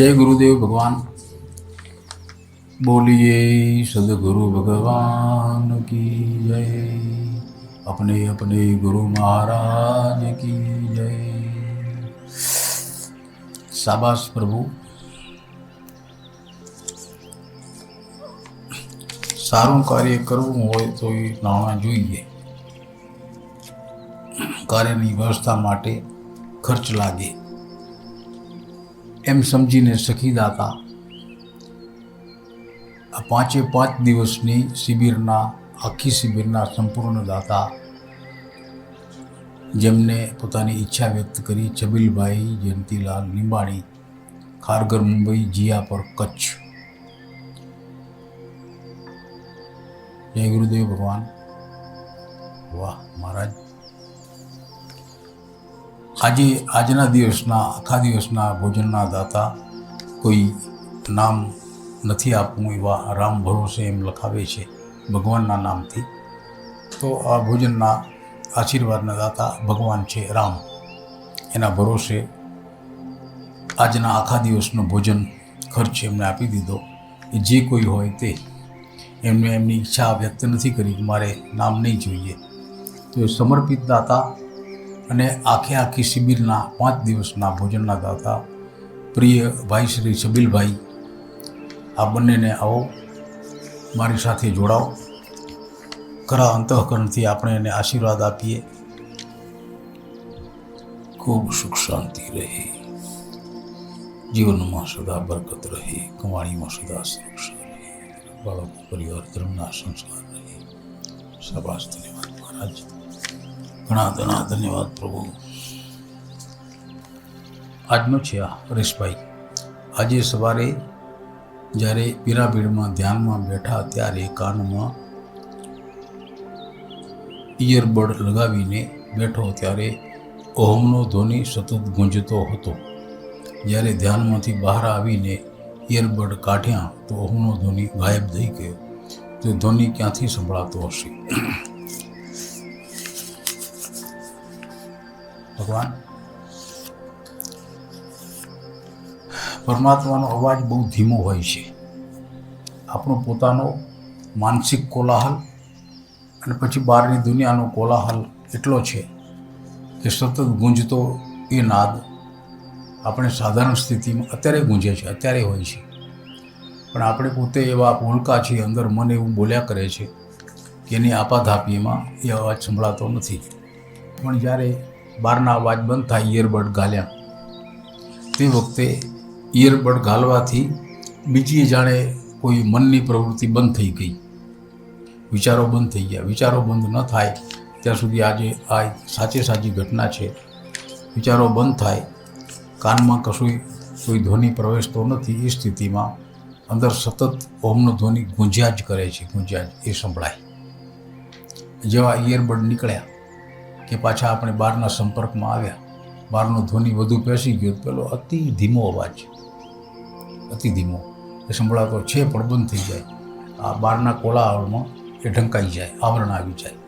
जय गुरुदेव भगवान। बोलिए सदगुरु भगवान की जय। अपने अपने गुरु महाराज की जय। शाबाश प्रभु। सारू कार्य करવું હોય તો એ નાણાં જોઈએ. કાર્યની વ્યવસ્થા માટે ખર્ચ લાગે એમ સમજીને સખીદાતા આ 5 દિવસની શિબિરના આખી શિબિરના સંપૂર્ણ દાતા જેમને પોતાની ઈચ્છા વ્યક્ત કરી છબીલભાઈ જયંતીલાલ લીંબાણી, ખારઘર મુંબઈ, જીયાપર કચ્છ. જય ગુરુદેવ ભગવાન. વાહ મહારાજ. આજના દિવસના આખા દિવસના ભોજનના દાતા કોઈ નામ નથી આપવું એવા રામ ભરોસે એમ લખાવે છે ભગવાનના નામથી. તો આ ભોજનના આશીર્વાદના દાતા ભગવાન છે રામ. એના ભરોસે આજના આખા દિવસનો ભોજન ખર્ચ એમને આપી દીધો. એ જે કોઈ હોય તે એમને એમની ઈચ્છા વ્યક્ત નથી કરી કે મારે નામ નહીં જોઈએ. તો એ સમર્પિત દાતા અને આખી શિબિરના 5 દિવસના ભોજનના દાતા પ્રિય ભાઈ શ્રી છબીલભાઈ, આ બંનેને આવો મારી સાથે જોડાઓ. ખરા અંતઃકરણથી આપણે એને આશીર્વાદ આપીએ. ખૂબ સુખ શાંતિ રહે, જીવનમાં સદા બરકત રહે, કમાણીમાં સદા સુરક્ષા રહે, બાળકો પરિવાર ધર્મના સંસ્કાર રહે. શાબાશ. ધન્યવાદ મહારાજ. ઘણા ધન્યવાદ પ્રભુ. આજનો છે આ હરેશભાઈ. આજે સવારે જ્યારે પિરામિડમાં ધ્યાનમાં બેઠા ત્યારે કાનમાં ઇયરબડ લગાવીને બેઠો ત્યારે ઓહમનો ધ્વનિ સતત ગુંજતો હતો. જ્યારે ધ્યાનમાંથી બહાર આવીને ઇયરબડ કાઢ્યા તો ઓહમનો ધ્વનિ ગાયબ થઈ ગયો. તો ધ્વનિ ક્યાંથી સંભળાતો હશે? ભગવાન. પરમાત્માનો અવાજ બહુ ધીમો હોય છે. આપણો પોતાનો માનસિક કોલાહલ અને પછી બહારની દુનિયાનો કોલાહલ એટલો છે કે સતત ગુંજતો એ નાદ આપણે સાધારણ સ્થિતિમાં અત્યારે ગુંજે છે, અત્યારે હોય છે. પણ આપણે પોતે એવા ભૂલકા છીએ, અંદર મન એવું બોલ્યા કરે છે કે એની આપાધાપીમાં એ અવાજ સંભળાતો નથી. પણ જ્યારે બહારના અવાજ બંધ થાય, ઇયરબડ ગાલ્યા, તે વખતે ઇયરબડ ગાલવાથી બીજી જાણે કોઈ મનની પ્રવૃત્તિ બંધ થઈ ગઈ, વિચારો બંધ થઈ ગયા. વિચારો બંધ ન થાય ત્યાં સુધી આજે આ સાચી ઘટના છે. વિચારો બંધ થાય, કાનમાં કોઈ ધ્વનિ પ્રવેશતો નથી. એ સ્થિતિમાં અંદર સતત ઓમનો ધ્વનિ ગુંજ્યા જ કરે છે, ગુંજ્યા જ એ સંભળાય. જેવા ઇયરબડ નીકળ્યા કે પાછા આપણે બહારના સંપર્કમાં આવ્યા, બહારનો ધ્વનિ વધુ પેસી ગયો. પેલો અતિ ધીમો અવાજ, અતિ ધીમો એ સંભળાતો છે પણ બંધ થઈ જાય. આ બહારના કોલાહલમાં એ ઢંકાઈ જાય, આવરણ આવી જાય.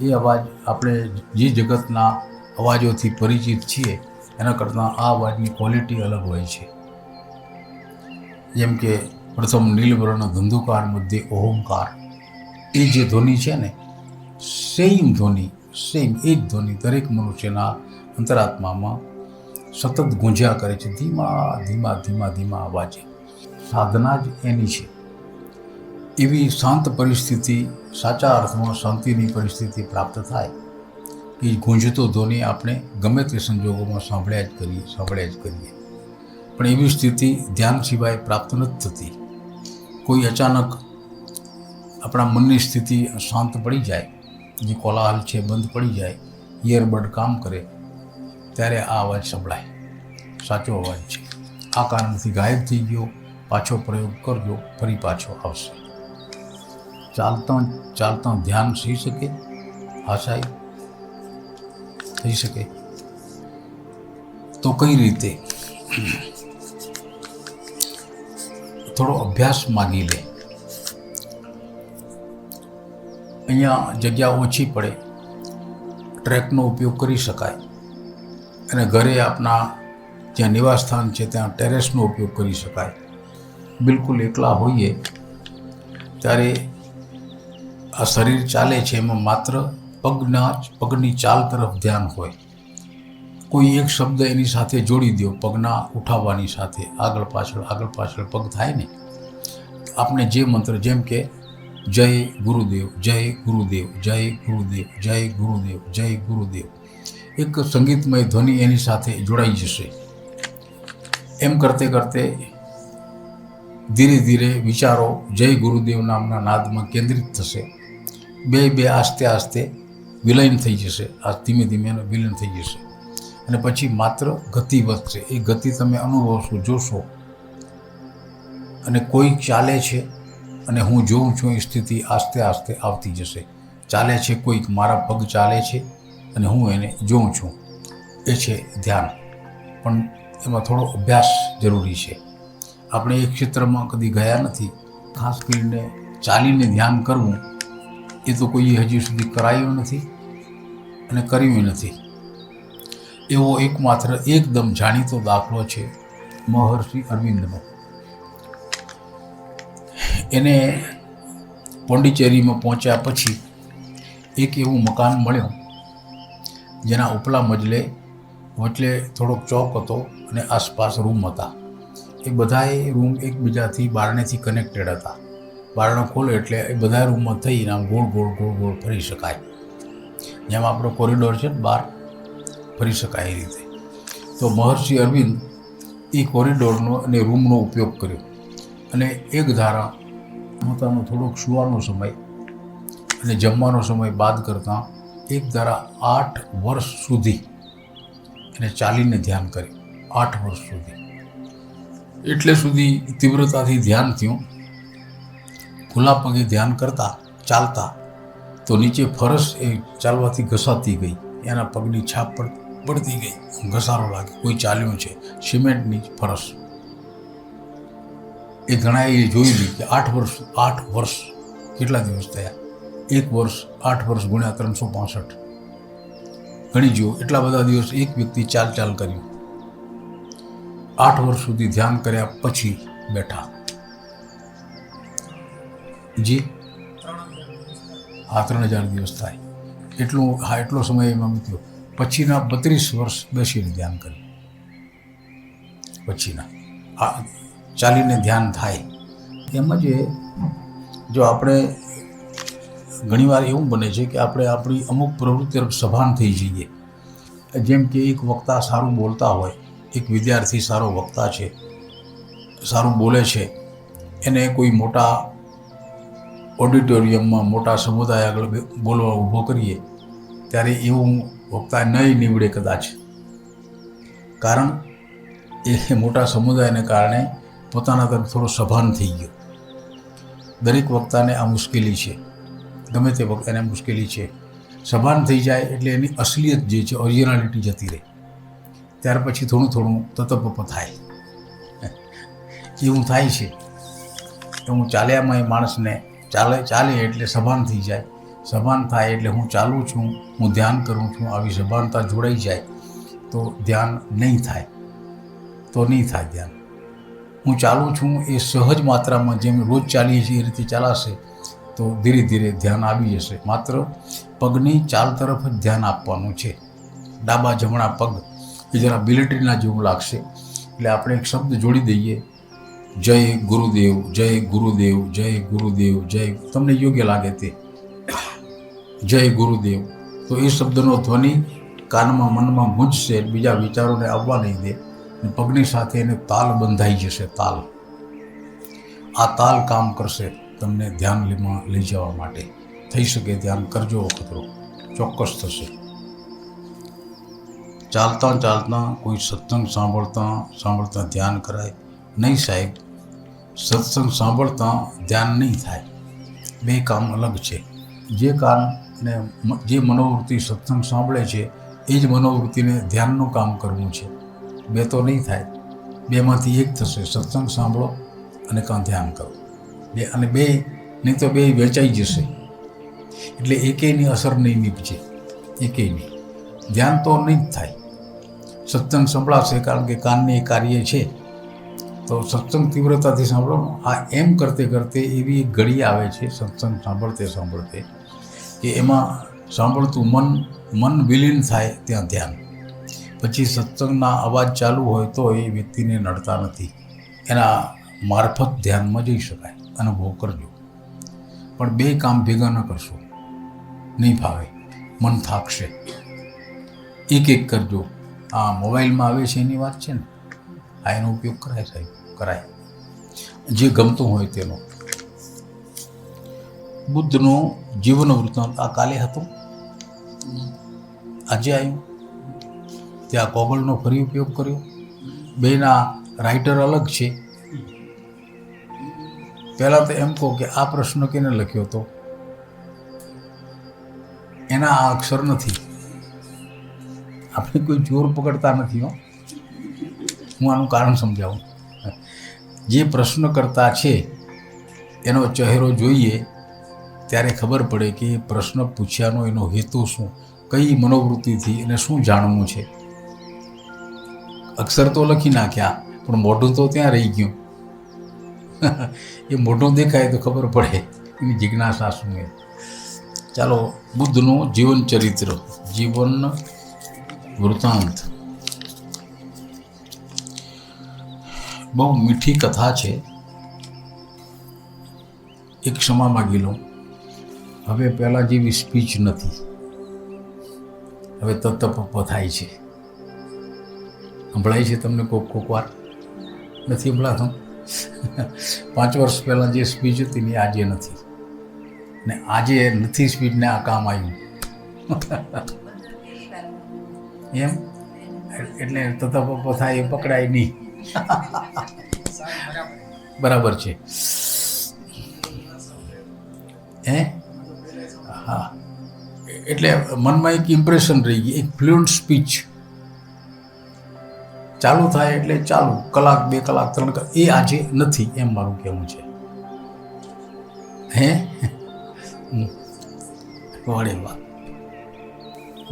એ અવાજ આપણે જે જગતના અવાજોથી પરિચિત છીએ એના કરતાં આ અવાજની ક્વોલિટી અલગ હોય છે. જેમ કે પ્રથમ નીલવર્ણ ધંધુકાર મધ્ય ઓમકાર, એ જે ધ્વનિ છે ને, સેમ એ જ ધ્વનિ દરેક મનુષ્યના અંતરાત્મામાં સતત ગુંજ્યા કરે છે, ધીમા અવાજે. સાધના જ એની છે. એવી શાંત પરિસ્થિતિ, સાચા અર્થમાં શાંતિની પરિસ્થિતિ પ્રાપ્ત થાય કે ગુંજતો ધ્વનિ આપણે ગમે તે સંજોગોમાં સાંભળ્યા જ કરીએ. પણ એવી સ્થિતિ ધ્યાન સિવાય પ્રાપ્ત નથી થતી. કોઈ અચાનક આપણા મનની સ્થિતિ શાંત પડી જાય, જે કોલાહલ છે બંધ પડી જાય, ઇયરબડ કામ કરે, ત્યારે આ અવાજ સંભળાય. સાચો અવાજ છે. આ કારણથી ગાયબ થઈ ગયો. પાછો પ્રયોગ કરજો, ફરી પાછો આવશે. ચાલતા ધ્યાન થઈ શકે? હા સાહેબ, થઈ શકે. તો કઈ રીતે? થોડો અભ્યાસ માગી લે. અહીંયા જગ્યા ઓછી પડે, ટ્રેકનો ઉપયોગ કરી શકાય અને ઘરે આપના જ્યાં નિવાસ સ્થાન છે ત્યાં ટેરેસનો ઉપયોગ કરી શકાય. બિલકુલ એકલા હોઈએ ત્યારે આ શરીર ચાલે છે એમાં માત્ર પગની ચાલ તરફ ધ્યાન હોય. કોઈ એક શબ્દ એની સાથે જોડી દો, પગના ઉઠાવવાની સાથે આગળ પાછળ પગ થાય ને. આપણે જે મંત્ર, જેમ કે જય ગુરુદેવ, જય ગુરુદેવ, જય ગુરુદેવ, જય ગુરુદેવ, જય ગુરુદેવ, એક સંગીતમય ધ્વનિ એની સાથે જોડાઈ જશે. એમ કરતે કરતે ધીરે ધીરે વિચારો જય ગુરુદેવ નામના નાદમાં કેન્દ્રિત થશે. બે આસ્તે આસ્તે વિલયન થઈ જશે. આ ધીમે ધીમે વિલયન થઈ જશે અને પછી માત્ર ગતિ વધશે. એ ગતિ તમે અનુભવશો, જોશો. અને કોઈ ચાલે છે અને હું જોઉં છું, એ સ્થિતિ આસ્તે આસ્તે આવતી જશે. ચાલે છે કોઈક, મારા પગ ચાલે છે અને હું એને જોઉં છું. એ છે ધ્યાન. પણ એમાં થોડો અભ્યાસ જરૂરી છે. આપણે એ ક્ષેત્રમાં કદી ગયા નથી. ખાસ કરીને ચાલીને ધ્યાન કરવું એ તો કોઈએ હજી સુધી કરાયું નથી અને કર્યું નથી. એવો એકમાત્ર એકદમ જાણીતો દાખલો છે મહર્ષિ અરવિંદનો. એને પોંડિચેરીમાં પહોંચ્યા પછી એક એવું મકાન મળ્યું જેના ઉપલા મજલે વચ્ચે થોડોક ચોક હતો અને આસપાસ રૂમ હતા. એ બધાએ રૂમ એકબીજાથી બારણેથી કનેક્ટેડ હતા. બારણો ખોલે એટલે એ બધા રૂમમાં થઈને આમ ગોળ ગોળ ફરી શકાય. જેમ આપણો કોરિડોર છે ને, બહાર ફરી શકાય એ રીતે. તો મહર્ષિ અરવિંદ એ કોરિડોરનો અને રૂમનો ઉપયોગ કર્યો અને એક ધારા પોતાનો થોડોક સુવાનો સમય અને જમવાનો સમય બાદ કરતાં એક ધારા 8 વર્ષ સુધી એને ચાલીને ધ્યાન કર્યું. 8 વર્ષ સુધી. એટલે સુધી તીવ્રતાથી ધ્યાન થયું. ખુલ્લા પગે ધ્યાન કરતા, ચાલતા તો નીચે ફરસ એ ચાલવાથી ઘસાતી ગઈ. એના પગની છાપ પડતી ગઈ. ઘસારો લાગે, કોઈ ચાલ્યું છે. સિમેન્ટની ફરસ. એ ઘણાએ જોઈ લી કે 8 વર્ષ કેટલા દિવસ થયા? 1 વર્ષ 8 વર્ષ ગુણ્યા 365. ગણી જુઓ, એટલા બધા દિવસ એક વ્યક્તિ ચાલ કર્યું. 8 વર્ષ સુધી ધ્યાન કર્યા પછી બેઠા. જી, 3000 દિવસ થાય. એટલો સમય એમાં મૂક્યો. પછીના 32 વર્ષ બેસીને ધ્યાન કર્યું. પછીના ચાલીને ધ્યાન થાય. એમ જ જો આપણે ઘણીવાર એવું બને છે કે આપણે આપણી અમુક પ્રવૃત્તિ તરફ સભાન થઈ જઈએ. જેમ કે એક વક્તા સારું બોલતા હોય, એક વિદ્યાર્થી સારો વક્તા છે, સારું બોલે છે, એને કોઈ મોટા ઓડિટોરિયમમાં મોટા સમુદાય આગળ બોલવા ઊભો કરીએ ત્યારે એવું વક્તા નહીં નીવડે કદાચ. કારણ એ મોટા સમુદાયને કારણે પોતાના તરફ થોડો સભાન થઈ ગયો. દરેક વક્તાને આ મુશ્કેલી છે. ગમે તે વક્તાને મુશ્કેલી છે. સભાન થઈ જાય એટલે એની અસલિયત જે છે, ઓરિજિનાલિટી જતી રહે. ત્યાર પછી થોડું તતપપ થાય. એવું થાય છે. હું ચાલ્યામાં એ માણસને ચાલે એટલે સભાન થઈ જાય. સભાન થાય એટલે હું ચાલું છું, હું ધ્યાન કરું છું, આવી સભાનતા જોડાઈ જાય તો ધ્યાન નહીં થાય. ધ્યાન હું ચાલું છું એ સહજ માત્રામાં જેમ રોજ ચાલીએ છીએ એ રીતે ચાલાશે તો ધીરે ધીરે ધ્યાન આવી જશે. માત્ર પગની ચાલ તરફ જ ધ્યાન આપવાનું છે. ડાબા જમણા પગ એ જરા બિલેટરીના જેવું લાગશે. એટલે આપણે એક શબ્દ જોડી દઈએ, જય ગુરુદેવ, જય ગુરુદેવ, જય ગુરુદેવ, જય. તમને યોગ્ય લાગે તે જય ગુરુદેવ. તો એ શબ્દનો ધ્વનિ કાનમાં મનમાં ગુંજશે. બીજા વિચારોને આવવા નહીં દે. અને પગની સાથે એને તાલ બંધાઈ જશે. તાલ, આ તાલ કામ કરશે તમને ધ્યાનમાં લઈ જવા માટે. થઈ શકે ધ્યાન કરજો વખતરો, ચોક્કસ થશે. ચાલતા કોઈ સત્સંગ સાંભળતા ધ્યાન કરાય નહીં સાહેબ. સત્સંગ સાંભળતા ધ્યાન નહીં થાય. બે કામ અલગ છે. જે કાનને જે મનોવૃત્તિ સત્સંગ સાંભળે છે એ જ મનોવૃત્તિને ધ્યાનનું કામ કરવું છે. બે તો નહીં થાય. બેમાંથી એક થશે. સત્સંગ સાંભળો અને કાં ધ્યાન કરો. બે નહીં તો બે વેચાઈ જશે. એટલે એકેયની અસર નહીં નીપજે. એકેયની ધ્યાન તો નહીં જ થાય. સત્સંગ સંભળાશે, કારણ કે કાનની કાર્ય છે. તો સત્સંગ તીવ્રતાથી સાંભળો. આ એમ કરતે કરતે એવી એક ઘડી આવે છે સત્સંગ સાંભળતે સાંભળતે કે એમાં સાંભળતું મન વિલીન થાય ત્યાં ધ્યાન. પછી સત્સંગના અવાજ ચાલુ હોય તો એ વ્યક્તિને નડતા નથી, એના મારફત ધ્યાનમાં જઈ શકાય. અનુભવ કરજો. પણ બે કામ ભેગા ન કરશો, નહીં ફાવે, મન થાકશે. એક કરજો. આ મોબાઈલમાં આવે છે એની વાત છે ને, આ એનો ઉપયોગ કરાય સાહેબ, કરાય, જે ગમતું હોય તેનો. બુદ્ધનો જીવન વૃત્તાંત આ કાલે હતું, આજે આવ્યું. ત્યાં કોગળનો ફરી ઉપયોગ કર્યો. બેના રાઇટર અલગ છે. પહેલાં તો એમ કહો કે આ પ્રશ્ન કેને લખ્યો હતો, એના આ અક્ષર નથી. આપણે કોઈ ચોર પકડતા નથી હો. હું આનું કારણ સમજાવું. જે પ્રશ્નકર્તા છે એનો ચહેરો જોઈએ ત્યારે ખબર પડે કે એ પ્રશ્ન પૂછ્યાનો એનો હેતુ શું, કઈ મનોવૃત્તિથી એને શું જાણવું છે. અક્ષર તો લખી નાખ્યા પણ મોઢું તો ત્યાં રહી ગયું. એ મોઢું દેખાય તો ખબર પડે એની જિજ્ઞાસા શું છે. ચાલો, બુદ્ધનું જીવન ચરિત્ર, જીવન વૃત્તાંત. બહુ મીઠી કથા છે. એક ક્ષમા માગી લો. હવે પહેલાં જેવી સ્પીચ નથી, હવે તત્તપ થાય છે. સંભળાય છે તમને કોક વાર? નથી સંભળાતું? 5 વર્ષ પહેલાં જે સ્પીચ હતી ને આજે નથી, ને આજે નથી સ્પીચને આ કામ આવ્યું. એમ એટલે તત્તપ થાય એ પકડાય નહીં. બરાબર છે. હા, એટલે મનમાં એક ઇમ્પ્રેશન રહી ગઈ, એક ફ્લુઅન્ટ સ્પીચ. ચાલુ થાય એટલે ચાલુ, કલાક 2 કલાક 3 કલાક, એ આજે નથી, એમ મારું કહેવું છે. વળે વાત.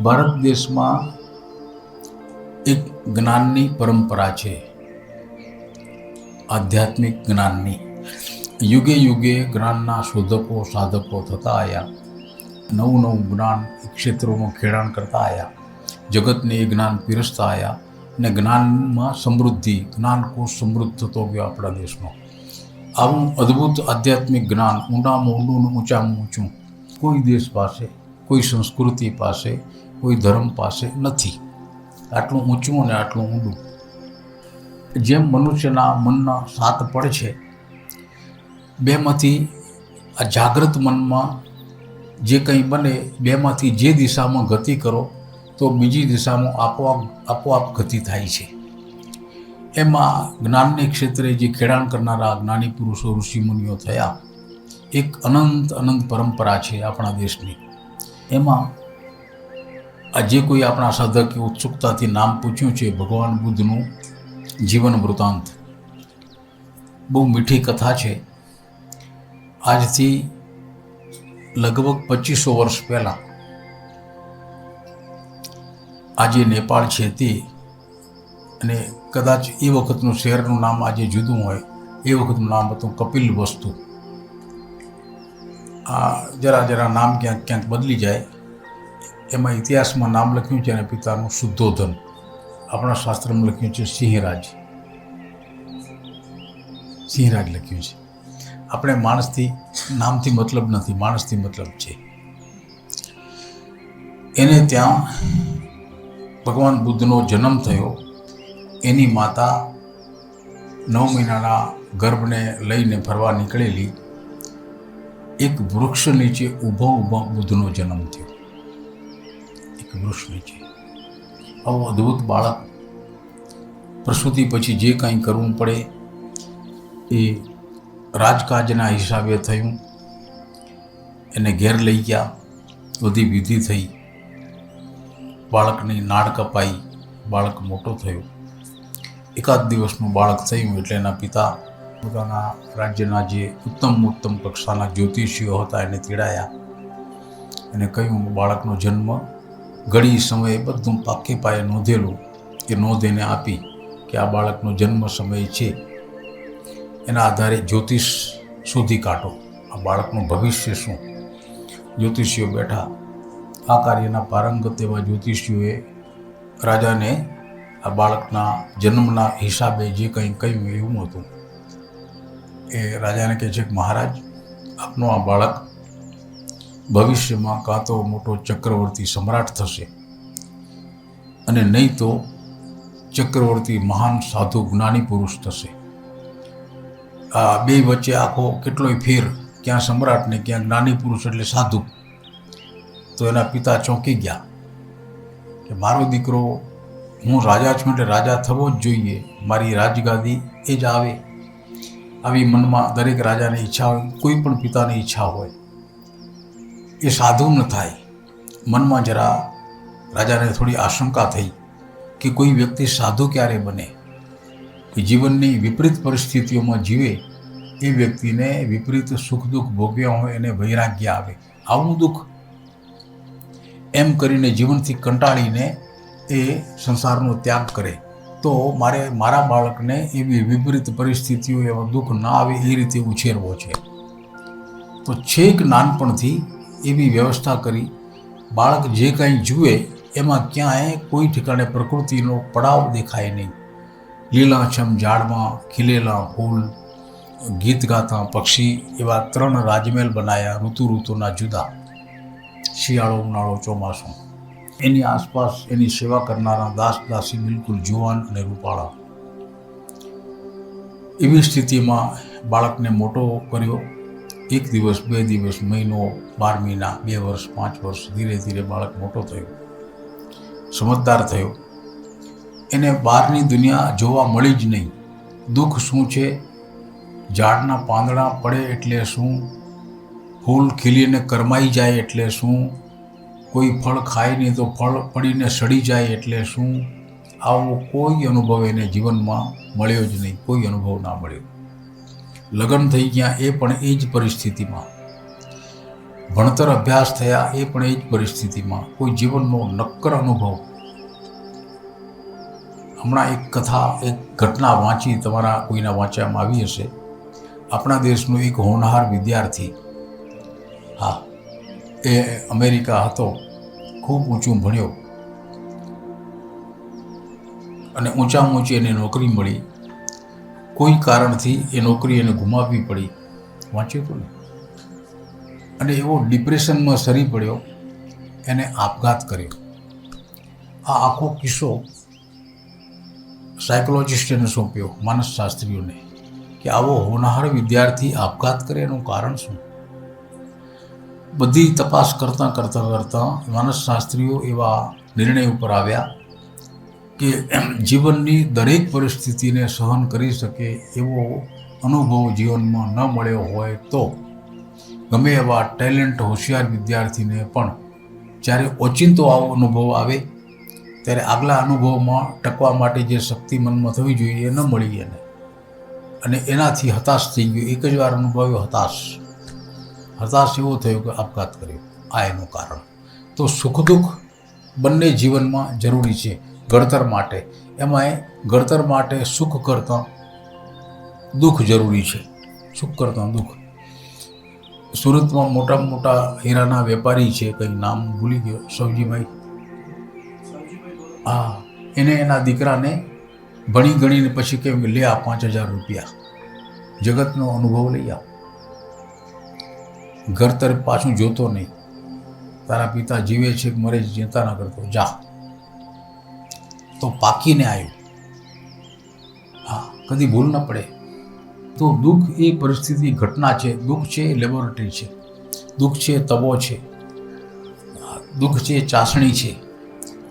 ભારત દેશમાં એક જ્ઞાનની પરંપરા છે, આધ્યાત્મિક જ્ઞાનની. યુગે યુગે જ્ઞાનના શોધકો સાધકો થતા આવ્યા, નવું જ્ઞાન ક્ષેત્રોનું ખેડાણ કરતા આવ્યા, જગતને એ જ્ઞાન પીરસતા આવ્યા, અને જ્ઞાનમાં સમૃદ્ધિ, જ્ઞાનકોશ સમૃદ્ધ થતો ગયો આપણા દેશનો. આવું અદ્ભુત આધ્યાત્મિક જ્ઞાન, ઊંડામાં ઊંડું, ઊંચામાં ઊંચું કોઈ દેશ પાસે, કોઈ સંસ્કૃતિ પાસે, કોઈ ધર્મ પાસે નથી. આટલું ઊંચું અને આટલું ઊંડું. જેમ મનુષ્યના મનના 7 પડ છે, બેમાંથી આ જાગૃત મનમાં જે કંઈ બને, બેમાંથી જે દિશામાં ગતિ કરો તો બીજી દિશામાં આપોઆપ ગતિ થાય છે. એમાં જ્ઞાનને ક્ષેત્રે જે ખેડાણ કરનારા જ્ઞાની પુરુષો, ઋષિમુનિઓ થયા, એક અનંત પરંપરા છે આપણા દેશની. એમાં આ જે કોઈ આપણા સાધકે ઉત્સુકતાથી નામ પૂછ્યું છે, ભગવાન બુદ્ધનું જીવન વૃત્તાંત. બહુ મીઠી કથા છે. આજથી લગભગ 2500 વર્ષ પહેલાં આજે નેપાળ છે તે, અને કદાચ એ વખતનું શહેરનું નામ આજે જુદું હોય, એ વખતનું નામ હતું કપિલવસ્તુ. આ જરા નામ ક્યાંક બદલી જાય. એમાં ઇતિહાસમાં નામ લખ્યું છે અને પિતાનું શુદ્ધોધન. આપણા શાસ્ત્રમાં લખ્યું છે સિંહરાજ લખ્યું છે. આપણે માણસથી, નામથી મતલબ નથી, માણસથી મતલબ છે. એને ત્યાં ભગવાન બુદ્ધનો જન્મ થયો. એની માતા 9 મહિનાના ગર્ભને લઈને ફરવા નીકળેલી. એક વૃક્ષ નીચે ઊભો બુદ્ધનો જન્મ થયો. એક વૃક્ષ નીચે આવો અદ્ભુત બાળક. પ્રસૂતિ પછી જે કંઈ કરવું પડે એ રાજકાજના હિસાબે થયું. એને ઘેર લઈ ગયા, બધી વિધિ થઈ, બાળકની નાળ કપાઈ, બાળક મોટો થયો. એકાદ દિવસનું બાળક થયું એટલે એના પિતા પોતાના રાજ્યના જે ઉત્તમ કક્ષાના જ્યોતિષીઓ હતા એને તેડાયા અને કહ્યું બાળકનો જન્મ ઘડી સમયે બધું પાકે પાયે નોંધેલું એ નોંધ એને આપી કે આ બાળકનો જન્મ સમય છે, એના આધારે જ્યોતિષ શોધી કાઢો, આ બાળકનું ભવિષ્ય શું. જ્યોતિષીઓ બેઠા. આ કાર્યના પારંગત એવા જ્યોતિષીઓએ રાજાને આ બાળકના જન્મના હિસાબે જે કંઈ કહ્યું એવું હતું. એ રાજાને કહે છે કે મહારાજ, આપનો આ બાળક ભવિષ્યમાં કાં તો મોટો ચક્રવર્તી સમ્રાટ થશે અને નહીં તો ચક્રવર્તી મહાન સાધુ જ્ઞાની પુરુષ થશે. આ બે વચ્ચે આખો કેટલોય ફેર, ક્યાં સમ્રાટ ને ક્યાં જ્ઞાની પુરુષ એટલે સાધુ. તો એના પિતા ચોંકી ગયા કે મારો દીકરો, હું રાજા છું એટલે રાજા થવો જ જોઈએ, મારી રાજગાદી એ જ આવે. આવી મનમાં દરેક રાજાની ઈચ્છા હોય, કોઈ પણ પિતાની ઈચ્છા હોય. એ સાધુ ન થાય. મનમાં જરા રાજાને થોડી આશંકા થઈ કે કોઈ વ્યક્તિ સાધુ ક્યારે બને, કે જીવનની વિપરીત પરિસ્થિતિઓમાં જીવે, એ વ્યક્તિને વિપરીત સુખ દુઃખ ભોગ્યા હોય એને વૈરાગ્ય આવે. આવું દુઃખ એમ કરીને જીવનથી કંટાળીને એ સંસારનો ત્યાગ કરે. તો મારા બાળકને એવી વિપરીત પરિસ્થિતિઓ, એવા દુઃખ ના આવે એ રીતે ઉછેરવો છે. તો છેક નાનપણથી એવી વ્યવસ્થા કરી, બાળક જે કાંઈ જુએ એમાં ક્યાંય કોઈ ઠેકાણે પ્રકૃતિનો પડાવ દેખાય નહીં. લીલાછમ ઝાડમાં ખીલેલા ફૂલ, ગીત ગાતા પક્ષી, એવા 3 રાજમહેલ બનાયા, ઋતુના જુદા, શિયાળો, ઉનાળો, ચોમાસું. એની આસપાસ એની સેવા કરનારા દાસ દાસી બિલકુલ જુવાન અને રૂપાળા. એવી સ્થિતિમાં બાળકને મોટો કર્યો. 1 દિવસ, 2 દિવસ, મહિનો, 12 મહિના, 2 વર્ષ, 5 વર્ષ, ધીરે ધીરે બાળક મોટો થયો, સમજદાર થયો. એને બહારની દુનિયા જોવા મળી જ નહીં. દુઃખ શું છે, ઝાડના પાંદડા પડે એટલે શું, ફૂલ ખીલીને કરમાઈ જાય એટલે શું, કોઈ ફળ ખાય નહીં તો ફળ પડીને સડી જાય એટલે શું. આવો કોઈ અનુભવ એને જીવનમાં મળ્યો જ નહીં, કોઈ અનુભવ ના મળ્યો. લગ્ન થઈ ગયા એ પણ એ જ પરિસ્થિતિમાં, ભણતર અભ્યાસ થયા એ પણ એ જ પરિસ્થિતિમાં, કોઈ જીવનનો નક્કર અનુભવ. હમણાં એક કથા, એક ઘટના વાંચી, તમારા કોઈના વાંચવામાં આવી હશે. આપણા દેશનો એક હોનહાર વિદ્યાર્થી, હા, એ અમેરિકા હતો, ખૂબ ઊંચું ભણ્યો અને ઊંચામાં ઊંચી એને નોકરી મળી. કોઈ કારણથી એ નોકરી એને ગુમાવવી પડી, વાંચ્યું હતું ને. અને એવો ડિપ્રેશનમાં સરી પડ્યો, એને આપઘાત કર્યો. આ આખો કિસ્સો સાયકોલોજિસ્ટને સોંપ્યો, માનસશાસ્ત્રીઓને, કે આવો હોનહાર વિદ્યાર્થી આપઘાત કરે એનું કારણ શું. બધી તપાસ કરતાં માનસશાસ્ત્રીઓ એવા નિર્ણય ઉપર આવ્યા કે જીવનની દરેક પરિસ્થિતિને સહન કરી શકે એવો અનુભવ જીવનમાં ન મળ્યો હોય તો ગમે એવા ટેલેન્ટ હોશિયાર વિદ્યાર્થીને પણ જ્યારે ઓચિંતો આવો અનુભવ આવે ત્યારે આગલા અનુભવમાં ટકવા માટે જે શક્તિ મનમાં થવી જોઈએ એ ન મળી એને, અને એનાથી હતાશ થઈ ગયો. એક જ વાર અનુભવ્યો હતાશ એવો થયો કે આપઘાત કર્યો. આ એનું કારણ. તો સુખ દુઃખ બંને જીવનમાં જરૂરી છે ઘડતર માટે. એમાંય ઘડતર માટે સુખ કરતાં દુઃખ જરૂરી છે, સુખ કરતાં દુઃખ. સુરતમાં મોટા હીરાના વેપારી છે, કંઈ નામ ભૂલી ગયો, સવજીભાઈ. હા, એને એના દીકરાને ભણી ગણીને પછી કહ્યું કે લે આ 5,000 રૂપિયા, જગતનો અનુભવ લઈ આવ, ઘર તરફ પાછું જોતો નહીં, તારા પિતા જીવે છે કે મરે ચિંતા ન કરતો, જા. તો પાકીને આવ્યું. હા, કદી ભૂલ ન પડે. તો દુઃખ એ પરિસ્થિતિ ઘટના છે. દુઃખ છે એ લેબોરેટરી છે, દુઃખ છે તવો છે, દુઃખ છે ચાસણી છે,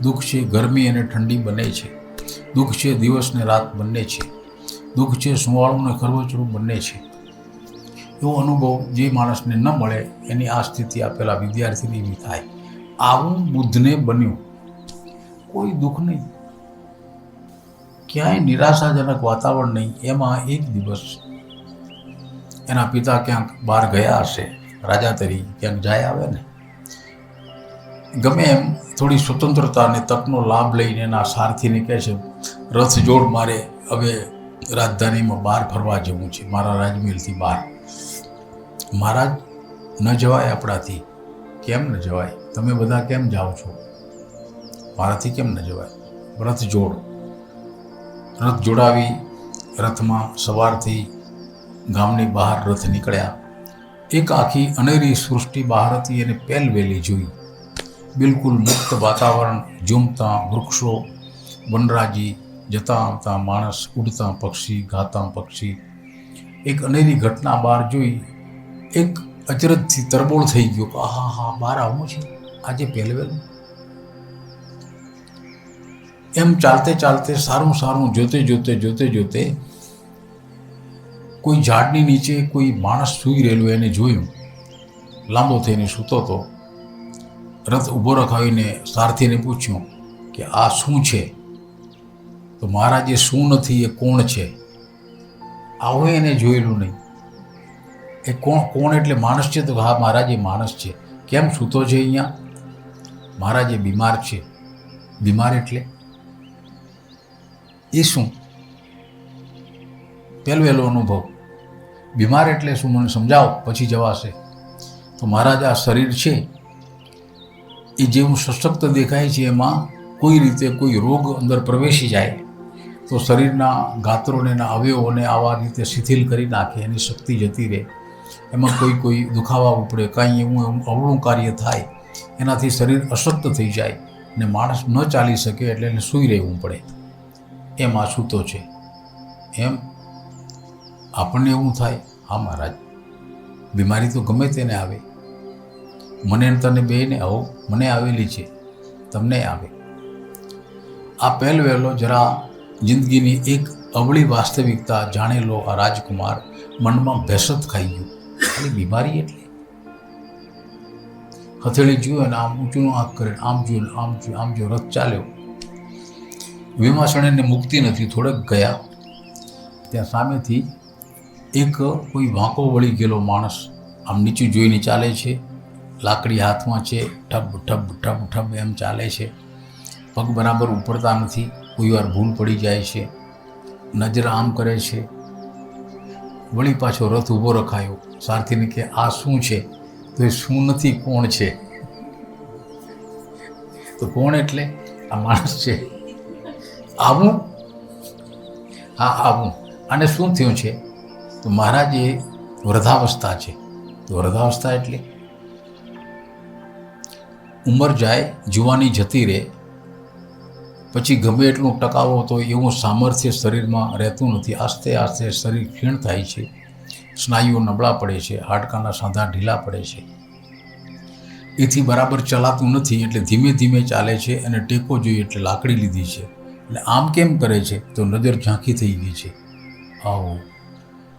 દુઃખ છે ગરમી અને ઠંડી બંને છે, દુઃખ છે દિવસ ને રાત બંને છે, દુઃખ છે સુંવાળું ને ખરબચડું બંને છે. એવો અનુભવ જે માણસને ન મળે એની આ સ્થિતિ આપેલા વિદ્યાર્થીની એવી થાય. આવું બુદ્ધને બન્યું. કોઈ દુઃખ નહીં, ક્યાંય નિરાશાજનક વાતાવરણ નહીં. એમાં એક દિવસ એના પિતા ક્યાંક બહાર ગયા હશે, રાજા તરીકે ક્યાંક જાય આવે ને, ગમે એમ થોડી સ્વતંત્રતા અને તકનો લાભ લઈને એના સારથીને કહે છે, રથ જોડ, મારે હવે રાજધાનીમાં બહાર ફરવા જવું છે, મારા રાજમહેલથી બહાર. મહારાજ, ન જવાય આપણાથી. કેમ ન જવાય? તમે બધા કેમ જાઓ છો? મારાથી કેમ ન જવાય? રથ જોડ. રથ જોડાવી રથમાં સવાર થઈ ગામની બહાર રથ નીકળ્યા. એક આખી અનેરી સૃષ્ટિ બહાર હતી એને પહેલવેલી જોઈ. બિલકુલ મુક્ત વાતાવરણ, ઝૂમતા વૃક્ષો, વનરાજી, જતા આવતા માણસ, ઉડતા પક્ષી, ગાતા પક્ષી. એક અનેરી ઘટના બહાર જોઈ. એક અચરજથી તરબોળ થઈ ગયો કે આહા હા, બહાર આવવું છે આજે પહેલવેલું. એમ ચાલતે ચાલતે, સારું સારું જોતે જોતે કોઈ ઝાડની નીચે કોઈ માણસ સૂઈ રહેલો એને જોયું. લાંબો થઈને સૂતો હતો. રથ ઊભો રખાવીને સારથીને પૂછ્યું કે આ શું છે? તો મહારાજ, એ શું નથી, એ કોણ છે. આવું એને જોયેલું નહીં. એ કોણ એટલે માણસ છે? તો હા મહારાજ, એ માણસ છે. કેમ સૂતો છે અહીંયા? મહારાજ, એ બીમાર છે. બીમાર એટલે એ શું? પહેલો અનુભવ. બીમાર એટલે શું મને સમજાવો, પછી જવાશે. તો મહારાજ, આ શરીર છે એ જેવું સશક્ત દેખાય છે, એમાં કોઈ રીતે કોઈ રોગ અંદર પ્રવેશી જાય તો શરીરના ગાત્રોને, અવયવોને આવા રીતે શિથિલ કરી નાખે, એની શક્તિ જતી રહે. એમાં કોઈ દુખાવા ઉપડે, કાંઈ એવું અવળું કાર્ય થાય, એનાથી શરીર અશક્ત થઈ જાય ને માણસ ન ચાલી શકે, એટલે એને સૂઈ રહેવું પડે. એમ આ સૂતો છે. એમ આપણને એવું થાય. હા મહારાજ, બીમારી તો ગમે તેને આવે. મને તને બેને આવો, મને આવેલી છે, તમને આવે. આ પહેલવેલો જરા જિંદગીની એક અવળી વાસ્તવિકતા જાણેલો આ રાજકુમાર મનમાં ભેસત ખાઈ ગયો. ખાલી બીમારી એટલે? હથેળી જુએ ને આમ ઊંચું આંખ કરે, આમ જોયું, આમ જો રથ ચાલ્યો. વિમાસણને મુક્તિ નથી. થોડેક ગયા ત્યાં સામેથી એક કોઈ વાંકો વળી ગયેલો માણસ આમ નીચું જોઈને ચાલે છે. લાકડી હાથમાં છે, ઠબ ઠબ ઠબ ઠબ એમ ચાલે છે. પગ બરાબર ઉપડતા નથી, કોઈ વાર ભૂલ પડી જાય છે. નજર આમ કરે છે. વળી પાછો રથ ઊભો રખાયો. સારથીને કે આ શું છે? તો એ શું નથી, કોણ છે? તો કોણ એટલે આ માણસ છે. આવું? હા આવું. અને શું થયું છે? તો મહારાજ, એ વૃદ્ધાવસ્થા છે. તો વૃદ્ધાવસ્થા એટલે ઉંમર જાય, જુવાની જતી રહે, પછી ગમે એટલું ટકાવો તો એવું સામર્થ્ય શરીરમાં રહેતું નથી. આસ્તે આસ્તે શરીર ક્ષીણ થાય છે, સ્નાયુઓ નબળા પડે છે, હાડકાના સાંધા ઢીલા પડે છે. એથી બરાબર ચલાતું નથી, એટલે ધીમે ધીમે ચાલે છે. અને ટેકો જોઈએ એટલે લાકડી લીધી છે. એટલે આમ કેમ કરે છે? તો નજર ઝાંખી થઈ ગઈ છે. આવું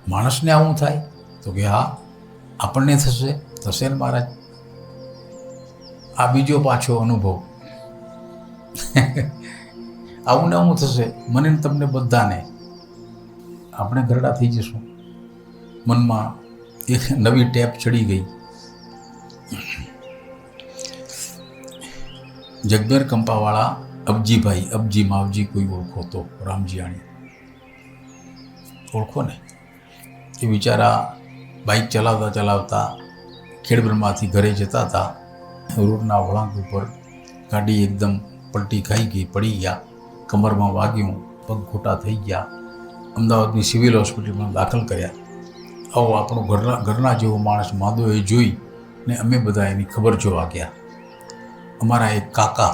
માણસને આવું થાય? તો કે હા, આપણને થશે ને મહારાજ. આ બીજો પાછો અનુભવ. આવું ને આવું થશે મને ને તમને બધાને. આપણે ઘરડા થઈ જશું. મનમાં એક નવી ટેપ ચડી ગઈ. જગમેર કંપાવાળા અબજીભાઈ, અબજી માવજી કોઈ ઓળખો તો? રામજીયાણી ઓળખો ને? એ બિચારા બાઇક ચલાવતા ખેડબ્રહ્માથી ઘરે જતા હતા. રોડના વળાંક ઉપર ગાડી એકદમ પલટી ખાઈ ગઈ, પડી ગયા, કમરમાં વાગ્યું, પગ ખોટા થઈ ગયા. અમદાવાદની સિવિલ હોસ્પિટલમાં દાખલ કર્યા. આવો આપણો ઘરના જેવો માણસ માંદો એ જોઈ ને અમે બધા એની ખબર જોવા ગયા. અમારા એક કાકા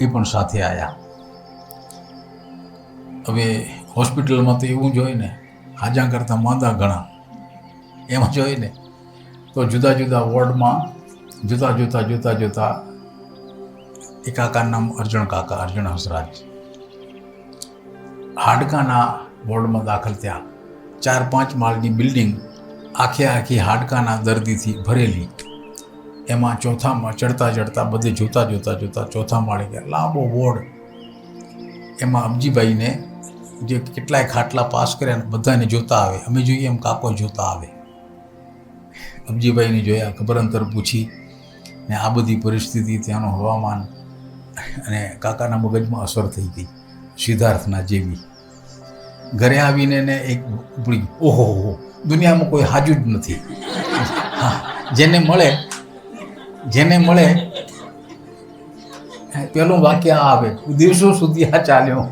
એ પણ સાથે આવ્યા. હવે હોસ્પિટલમાં તો એવું જ હોય ને, હાજા કરતાં માંદા ઘણા એમાં જ હોય ને. તો જુદા જુદા વોર્ડમાં જોતા એ કાકાનું નામ અર્જણ હસરાજ. હાડકાના વોર્ડમાં દાખલ થયા. 4-5 માળની બિલ્ડિંગ આખી હાડકાના દર્દીથી ભરેલી. એમાં ચોથામાં ચડતા બધે જોતા ચોથા માળે ગયા. લાંબો વોર્ડ. એમાં અબજીભાઈને જે કેટલાય ખાટલા પાસ કર્યા બધાને જોતા આવે. અમે જોઈએ એમ કાકો જોતા આવે. અબજીભાઈને જોયા, ખબર અંતર પૂછી ને આ બધી પરિસ્થિતિ, ત્યાંનું હવામાન અને કાકાના મગજમાં અસર થઈ ગઈ સિદ્ધાર્થના જેવી. ઘરે આવીને એને એક ઉપડી, ઓહો દુનિયામાં કોઈ હાજુ જ નથી. હા, જેને મળે પેલું વાક્ય આવે, દિવસો સુધી આ ચાલ્યો.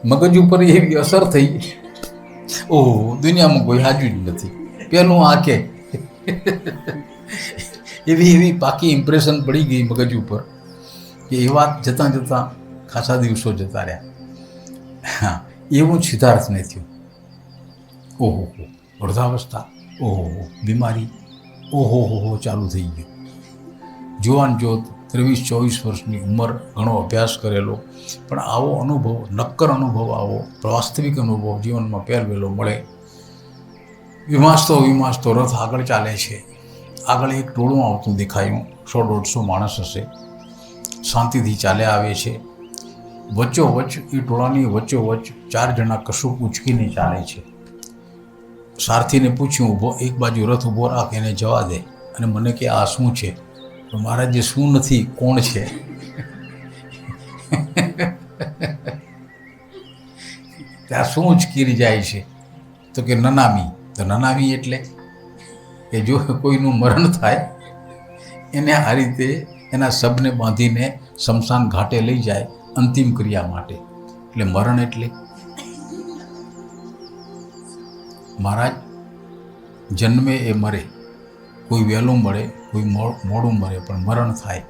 મગજ ઉપર એવી અસર થઈ, ઓહો દુનિયામાં કોઈ હાજુ જ નથી, પેલું આંખે. એવી પાકી ઇમ્પ્રેશન પડી ગઈ મગજ ઉપર કે એ વાત જતાં ખાસા દિવસો જતા રહ્યા. હા, એવું સિદ્ધાર્થને થયું. ઓહો વૃદ્ધાવસ્થા, ઓહો બીમારી, ઓહો ચાલુ થઈ ગયું. જુવાન જોત, 23-24 વર્ષની ઉંમર, ઘણો અભ્યાસ કરેલો, પણ આવો અનુભવ, નક્કર અનુભવ, આવો વાસ્તવિક અનુભવ જીવનમાં પહેલો મળે. વિમાસતો રથ આગળ ચાલે છે. આગળ એક ટોળું આવતું દેખાયું, 100-150 માણસ હશે. શાંતિથી ચાલ્યા આવે છે. વચ્ચોવચ્ચ એ ટોળાની વચ્ચોવચ્ચ 4 જણા કશુંક ઉચકીને ચાલે છે. સારથીને પૂછ્યું, ઊભો એક બાજુ રથ ઊભો રાખ, એને જવા દે. અને મને કે આ શું છે? તો મહારાજ જે શું નથી, કોણ છે? ત્યાં શું ઉચકીને જાય છે? તો કે નનામી. તો નનામી એટલે કે જો કોઈનું મરણ થાય એને આ રીતે એના શબને બાંધીને શમશાન ઘાટે લઈ જાય અંતિમ ક્રિયા માટે. એટલે મરણ એટલે મહારાજ જન્મે એ મરે, કોઈ વહેલું મળે, કોઈ મોડું મરે, પણ મરણ થાય.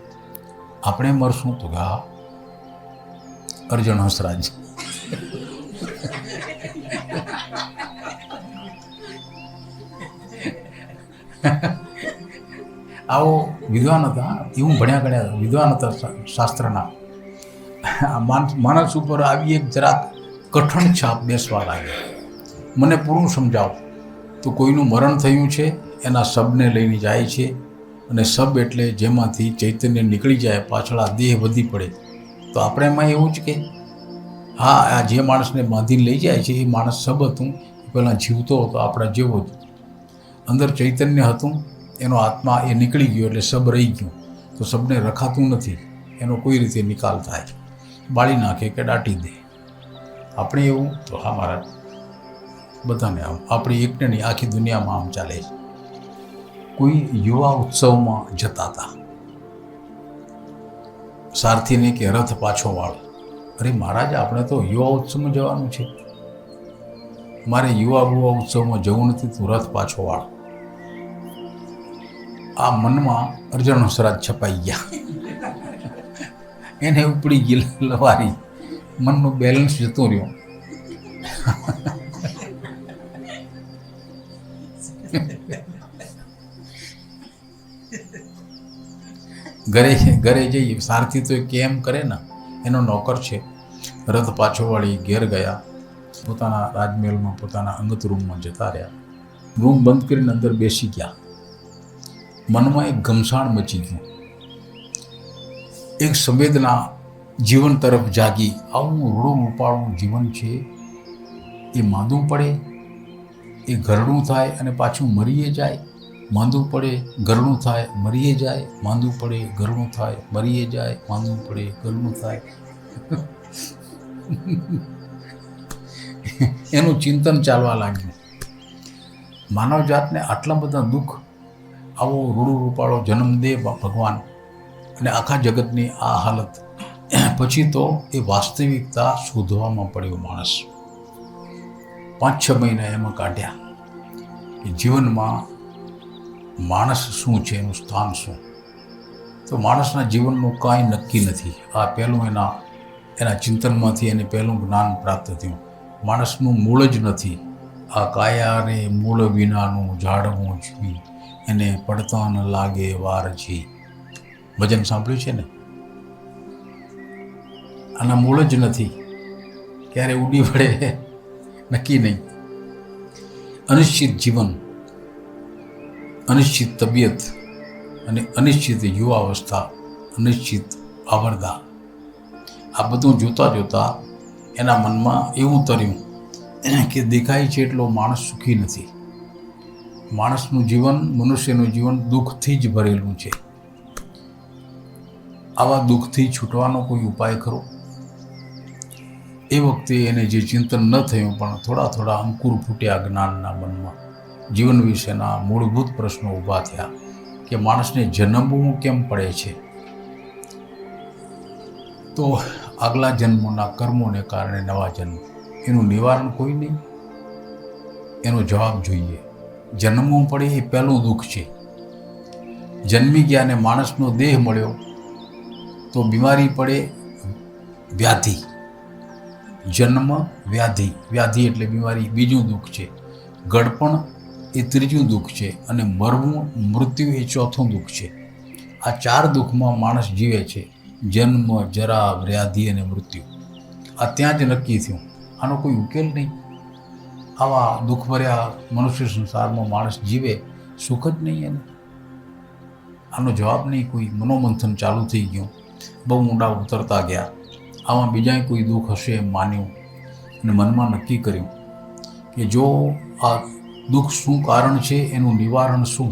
આપણે મરશું? તો કે હા, અર્જણ હંસરાજ. આવો વિદ્વાન હતા, એવું ભણ્યા ગણ્યા વિદ્વાન હતા શાસ્ત્રના. માણસ ઉપર આવી એક જરાક કઠણ છાપ બેસવા લાગે. મને પૂરું સમજાવો. તો કોઈનું મરણ થયું છે, એના શબને લઈને જાય છે, અને શબ એટલે જેમાંથી ચૈતન્ય નીકળી જાય, પાછળ આ દેહ વધી પડે. તો આપણે એમાં એવું જ કે હા, આ જે માણસને બાંધીને લઈ જાય છે એ માણસ શબ હતું, પહેલાં જીવતો હતો, આપણા જેવો જ. અંદર ચૈતન્ય હતું, એનો આત્મા એ નીકળી ગયો એટલે શબ રહી ગયું. તો શબને રખાતું નથી, એનો કોઈ રીતે નિકાલ થાય, બાળી નાખે કે દાટી દે. આપણે એવું? તો હા મહારાજ, બધાને આમ, આપણી એકને નહીં, આખી દુનિયામાં આમ ચાલે છે. કોઈ યુવા ઉત્સવમાં જતા હતા. સારથીને કે રથ પાછો વાળ. અરે મહારાજ, આપણે તો યુવા ઉત્સવમાં જવાનું છે. મારે યુવા ઉત્સવમાં જવું નથી, તું રથ પાછો વાળ. આ મનમાં અર્જણ હંસરાજ છપાઈ ગયા. એને ઉપડી ગઈ લવારી, મનનું બેલેન્સ જતું રહ્યું. ઘરે જઈએ, સારથી તો કેમ કરે ને, એનો નોકર છે. રથ પાછો વાળી ઘેર ગયા, પોતાના રાજમહેલમાં, પોતાના અંગત રૂમમાં જતા રહ્યા. રૂમ બંધ કરીને અંદર બેસી ગયા. મનમાં એક ઘમસાણ મચી ગયું, એક સંવેદના જીવન તરફ જાગી. આવું રૂડું ઉપાડું જીવન છે, એ માંદું પડે, એ ઘરડું થાય અને પાછું મરીએ જાય. માંદું પડે, ઘરડું થાય, મરીએ જાય. માંદું પડે, ઘરડું થાય, મરીએ જાય. માંદું પડે, ઘરડું થાય. એનું ચિંતન ચાલવા લાગ્યું. માનવ જાતને આટલા બધા દુઃખ, આવો રૂડું રૂપાળો જન્મ દે ભગવાન, અને આખા જગતની આ હાલત. પછી તો એ વાસ્તવિકતા શોધવામાં પડ્યો માણસ. 5-6 મહિના એમાં કાઢ્યા કે જીવનમાં માણસ શું છે, એનું સ્થાન શું. તો માણસના જીવનનું કાંઈ નક્કી નથી. આ પહેલું એના ચિંતનમાંથી એને પહેલું જ્ઞાન પ્રાપ્ત થયું. માણસનું મૂળ જ નથી. આ કાયાને મૂળ વિનાનું ઝાડવું જી, એને પડતા ન લાગે વાર જી. ભજન સાંભળ્યું છે ને? આના મૂળ જ નથી, ક્યારે ઉડી પડે નક્કી નહીં. અનિશ્ચિત જીવન, અનિશ્ચિત તબિયત અને અનિશ્ચિત યુવાવસ્થા, અનિશ્ચિત આવરદા. આ બધું જોતાં એના મનમાં એવું તર્યું કે દેખાય છે એટલો માણસ સુખી નથી. માણસનું જીવન, મનુષ્યનું જીવન દુઃખથી જ ભરેલું છે. આવા દુઃખથી છૂટવાનો કોઈ ઉપાય ખરો? એ વખતે એને જે ચિંતન ન થયું, પણ થોડા થોડા અંકુર ફૂટ્યા જ્ઞાનના મનમાં. જીવન વિશેના મૂળભૂત પ્રશ્નો ઊભા થયા કે માણસને જન્મવું કેમ પડે છે? તો આગલા જન્મોના કર્મોને કારણે નવા જન્મ, એનું નિવારણ કોઈ નહીં. એનો જવાબ જોઈએ. જન્મવું પડે એ પહેલું દુઃખ છે. જન્મી ગયા ને માણસનો દેહ મળ્યો તો બીમારી પડે, વ્યાધિ. જન્મ, વ્યાધિ. વ્યાધિ એટલે બીમારી, બીજું દુઃખ છે. ગળપણ એ ત્રીજું દુઃખ છે. અને મરવું, મૃત્યુ એ ચોથું દુઃખ છે. આ 4 દુઃખમાં માણસ જીવે છે. જન્મ, જરા, વ્યાધિ અને મૃત્યુ. આ ત્યાં જ નક્કી થયું. આનો કોઈ ઉકેલ નહીં. આવા દુઃખભર્યા મનુષ્ય સંસારમાં માણસ જીવે, સુખ જ નહીં એને. આનો જવાબ નહીં કોઈ. મનોમંથન ચાલુ થઈ ગયું, બહુ ઊંડા ઉતરતા ગયા. આમાં બીજા કોઈ દુઃખ હશે એમ માન્યું અને મનમાં નક્કી કર્યું કે જો આ દુઃખ શું કારણ છે, એનું નિવારણ શું,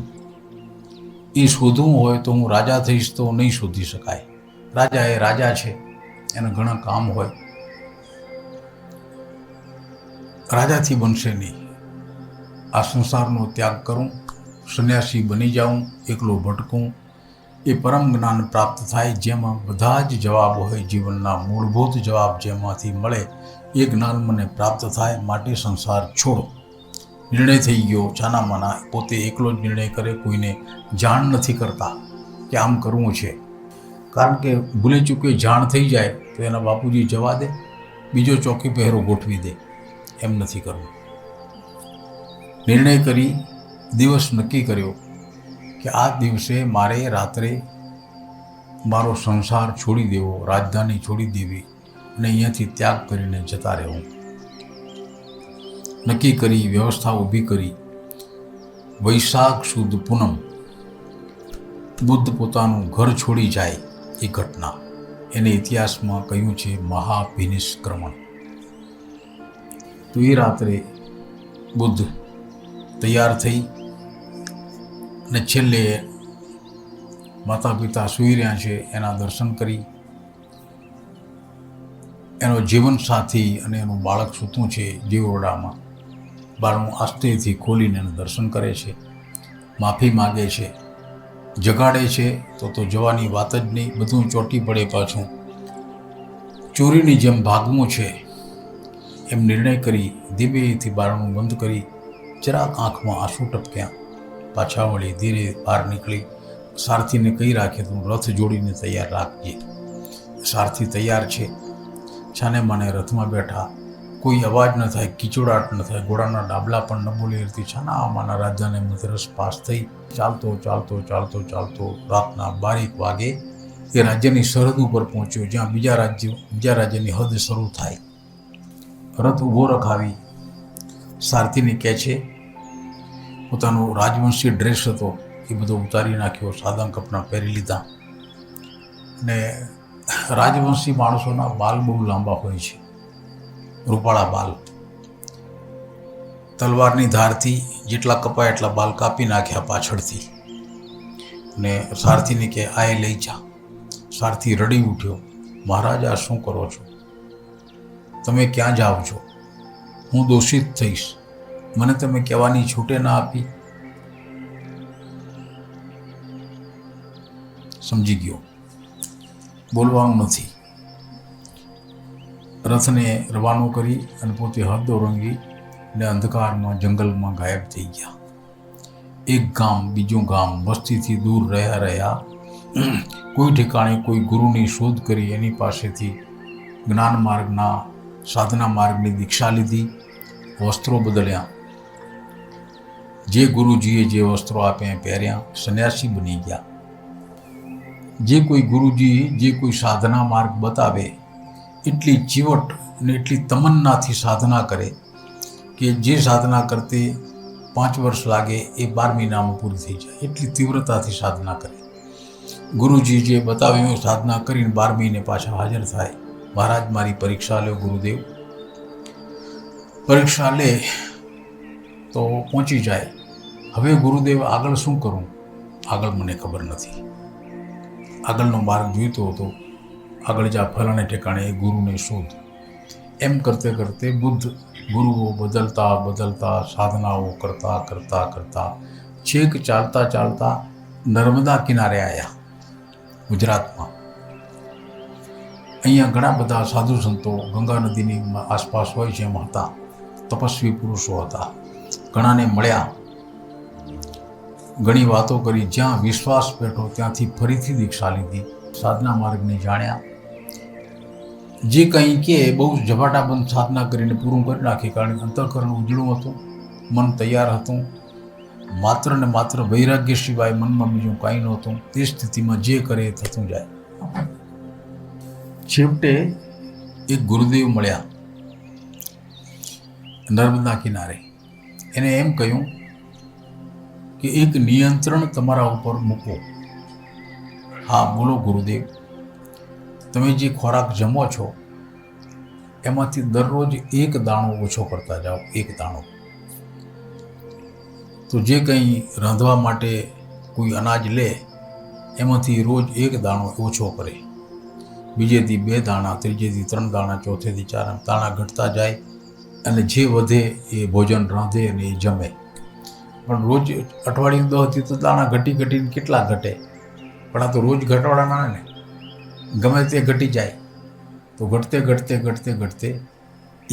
એ શોધવું હોય તો હું રાજા થઈશ તો નહીં શોધી શકાય. રાજા એ રાજા છે, એને ઘણા કામ હોય, રાજાથી બનશે નહીં. આ સંસારનો ત્યાગ કરું, સંન્યાસી બની જાઉં, એકલો ભટકું, એ પરમ જ્ઞાન પ્રાપ્ત થાય જેમાં બધા જ જવાબ હોય. જીવનના મૂળભૂત જવાબ જેમાંથી મળે એ જ્ઞાન મને પ્રાપ્ત થાય. માટે સંસાર છોડો. નિર્ણય થઈ ગયો છાનામાના. પોતે એકલો જ નિર્ણય કરે, કોઈને જાણ નથી કરતા કે આમ કરવું છે. કારણ કે ભૂલે ચૂકે જાણ થઈ જાય તો એના બાપુજી જવા દે, બીજો ચોકી પહેરો ગોઠવી દે. એમ નથી કરવું. નિર્ણય કરી, દિવસ નક્કી કર્યો કે આ દિવસે મારે રાત્રે મારો સંસાર છોડી દેવો, રાજધાની છોડી દેવી અને અહીંયાથી ત્યાગ કરીને જતા રહેવું. નક્કી કરી, વ્યવસ્થા ઊભી કરી. વૈશાખ સુદ પૂનમ બુદ્ધ પોતાનું ઘર છોડી જાય એ ઘટના, એને ઇતિહાસમાં કહ્યું છે મહાભિનિષ્ક્રમણ. તો એ રાત્રે બુદ્ધ તૈયાર થઈ અને છેલ્લે માતા પિતા સૂઈ રહ્યા છે એના દર્શન કરી. એનો જીવન સાથી અને એનું બાળક સૂતું છે જીવોરડામાં. બાળનું આસ્તેથી ખોલીને એનું દર્શન કરે છે, માફી માગે છે, જગાડે છે તો જવાની વાત જ નહીં. બધું ચોંટી પડે. પાછું ચોરીની જેમ ભાગવું છે એમ નિર્ણય કરી ધીમેથી બારણું બંધ કરી, જરાક આંખમાં આંસુ ટપક્યા. પાછા વળી ધીરે બહાર નીકળી. સારથીને કહી રાખે તું રથ જોડીને તૈયાર રાખજે. સારથી તૈયાર છે. છાને માને રથમાં બેઠા. કોઈ અવાજ ન થાય, કીચોડાટ ન થાય, ઘોડાના ડાબલા પણ ન બોલી હતી. છાના આમાના રાજાને મધરસ પાસ થઈ. ચાલતો ચાલતો ચાલતો ચાલતો રાતના 12 વાગે એ રાજ્યની સરહદ ઉપર પહોંચ્યો જ્યાં બીજા રાજ્યની હદ શરૂ થાય. રથ ઊભો રખાવી સારથીને કહે છે, પોતાનો રાજવંશી ડ્રેસ હતો એ બધો ઉતારી નાખ્યો, સાદા કપડાં પહેરી લીધા. અને રાજવંશી માણસોના બાલ બહુ લાંબા હોય છે, રૂપાળા બાલ. તલવારની ધારથી જેટલા કપાય એટલા બાલ કાપી નાખ્યા પાછળથી. ને સારથીને કે આ એ લઈ જા. સારથી રડી ઉઠ્યો, મહારાજ આ શું કરો છો? તમે ક્યાં જાઓ છો? હું દોષિત થઈશ, મને તમે કહેવાની છૂટે ના આપી. સમજી ગયો, બોલવાનું નથી. રથને રવાનો કરી અને પોતે હદ ઓળંગી ને અંધકારમાં જંગલમાં ગાયબ થઈ ગયા. એક ગામ બીજું ગામ વસ્તીથી દૂર રહ્યા કોઈ ઠેકાણે કોઈ ગુરુની શોધ કરી, એની પાસેથી જ્ઞાન માર્ગના, સાધના માર્ગની દીક્ષા લીધી. વસ્ત્રો બદલ્યા, જે ગુરુજીએ જે વસ્ત્રો આપ્યા પહેર્યા. સંન્યાસી બની ગયા. જે કોઈ ગુરુજી જે કોઈ સાધના માર્ગ બતાવે એટલી ચીવટ અને એટલી તમન્નાથી સાધના કરે કે જે સાધના કરતે 5 વર્ષ લાગે એ 12 મહિનામાં પૂરી થઈ જાય. એટલી તીવ્રતાથી સાધના કરે. ગુરુજી જે બતાવ્યું સાધના કરીને 12 મહિને પાછા હાજર થાય. મહારાજ મારી પરીક્ષા લો. ગુરુદેવ પરીક્ષા લે તો પહોંચી જાય. હવે ગુરુદેવ આગળ શું કરું, આગળ મને ખબર નથી. આગળનો માર્ગ જોઈતો હતો. આગળ જા ફલાણે ઠેકાણે એ ગુરુને શોધ. એમ કરતે કરતે બુદ્ધ ગુરુઓ બદલતા બદલતા, સાધનાઓ કરતા કરતા કરતા છેક ચાલતા ચાલતા નર્મદા કિનારે આવ્યા, ગુજરાતમાં. અહીંયા ઘણા બધા સાધુ સંતો ગંગા નદીની આસપાસ હોય છે એમ હતા. તપસ્વી પુરુષો હતા. ઘણાને મળ્યા, ઘણી વાતો કરી. જ્યાં વિશ્વાસ બેઠો ત્યાંથી ફરીથી દીક્ષા લીધી, સાધના માર્ગને જાણ્યા. જે કંઈ કે બહુ ઝપાટાબંધ સાધના કરીને પૂરું કરી નાખી, કારણ કે અંતઃકરણ ઉજળું હતું, મન તૈયાર હતું. માત્ર ને માત્ર વૈરાગ્ય સિવાય મનમાં બીજું કાંઈ નહોતું. તે સ્થિતિમાં જે કરે એ થતું જાય. છેવટે એક ગુરુદેવ મળ્યા નર્મદા કિનારે. એને એમ કહ્યું કે એક નિયંત્રણ તમારા ઉપર મૂકો. હા બોલો ગુરુદેવ. તમે જે ખોરાક જમો છો એમાંથી દરરોજ એક દાણો ઓછો કરતા જાઓ, એક દાણો. તો જે કંઈ રાંધવા માટે કોઈ અનાજ લે એમાંથી રોજ એક દાણો ઓછો કરે. બીજેથી 2 દાણા, ત્રીજેથી 3 દાણા, ચોથેથી 4 દાણા ઘટતા જાય. અને જે વધે એ ભોજન રાંધે અને એ જમે. પણ રોજ અઠવાડિયું 10 તો દાણા ઘટી ઘટીને કેટલા ઘટે? પણ આ તો રોજ ઘટાડવાના ને, ગમે તે ઘટી જાય. તો ઘટતે ઘટતે ઘટતે ઘટતે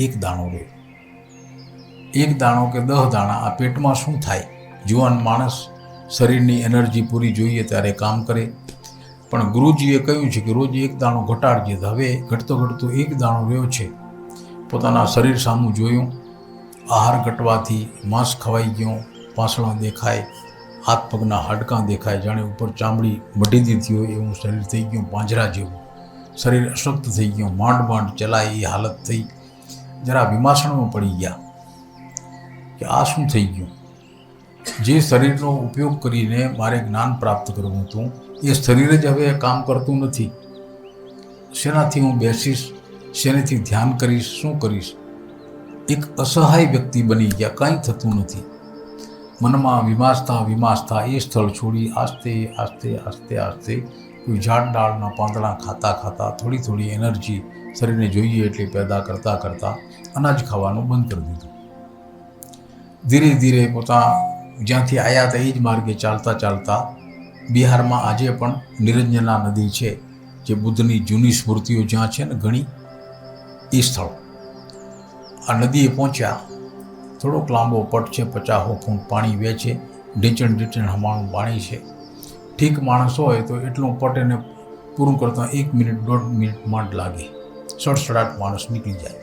એક દાણો રહે. એક દાણો કે 10 દાણા. આ પેટમાં શું થાય? જુવાન માણસ શરીરની એનર્જી પૂરી જોઈએ ત્યારે કામ કરે. પણ ગુરુજીએ કહ્યું છે કે રોજ એક દાણો ઘટાડજે. હવે ઘટતો ઘટતો એક દાણો રહ્યો છે. પોતાના શરીર સામું જોયું. આહાર ઘટવાથી માંસ ખવાઈ ગયું, પાંસળા દેખાય, હાથ પગના હાડકાં દેખાય, જાણે ઉપર ચામડી મઢી દીધી હોય એવું શરીર થઈ ગયું, પાંજરા જેવું. શરીર અશક્ત થઈ ગયું, માંડ માંડ ચલાય એ હાલત થઈ. જરા વિમાસણમાં પડી ગયા કે આ શું થઈ ગયું? જે શરીરનો ઉપયોગ કરીને મારે જ્ઞાન પ્રાપ્ત કરવું હતું એ શરીર જ હવે કામ કરતું નથી. શેનાથી હું બેસીશ? શેનાથી ધ્યાન કરીશ? શું કરીશ? એક અસહાય વ્યક્તિ બની ગયા. કાંઈ થતું નથી. મનમાં વિમાસતા વિમાસતા એ સ્થળ છોડી આસ્તે આસ્તે આસ્તે આસ્તે કોઈ ઝાડ ડાળના પાંદડા ખાતા ખાતા થોડી થોડી એનર્જી શરીરને જોઈએ એટલે પેદા કરતાં કરતાં અનાજ ખાવાનું બંધ કરી દીધું. ધીરે ધીરે પોતા જ્યાંથી આવ્યા હતા એ જ માર્ગે ચાલતા ચાલતા બિહારમાં આજે પણ નિરંજના નદી છે, જે બુદ્ધની જૂની સ્મૃતિઓ જ્યાં છે ને ઘણી, એ સ્થળ. આ નદીએ પહોંચ્યા. થોડોક લાંબો પટ છે, 50 ફૂટ પાણી વહેંચે. ઢીંચણ ઢીંચણ હમાણું પાણી છે. ઠીક માણસ હોય તો એટલું પટ એને પૂરું કરતાં 1 મિનિટ 1.5 મિનિટ માંડ લાગે. સડસડાટ માણસ નીકળી જાય.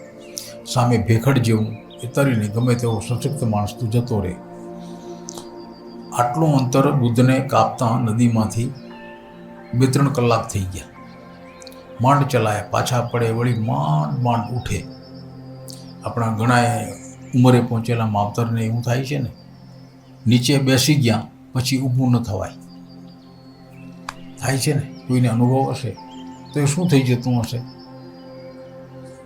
સામે ભેખડ જેવું એ તરીને ગમે તેવો સશક્ત માણસ તો જતો રહે. આટલું અંતર બુદ્ધને કાપતા નદીમાંથી 2-3 કલાક થઈ ગયા. માંડ ચલાયા, પાછા પડે, વળી માંડ માંડ ઉઠે. આપણા ઘણા ઉંમરે પહોંચેલા માવતરને એવું થાય છે ને, નીચે બેસી ગયા પછી ઊભું ન થવાય. થાય છે ને, કોઈને અનુભવ હશે તો એ શું થઈ જતું હશે?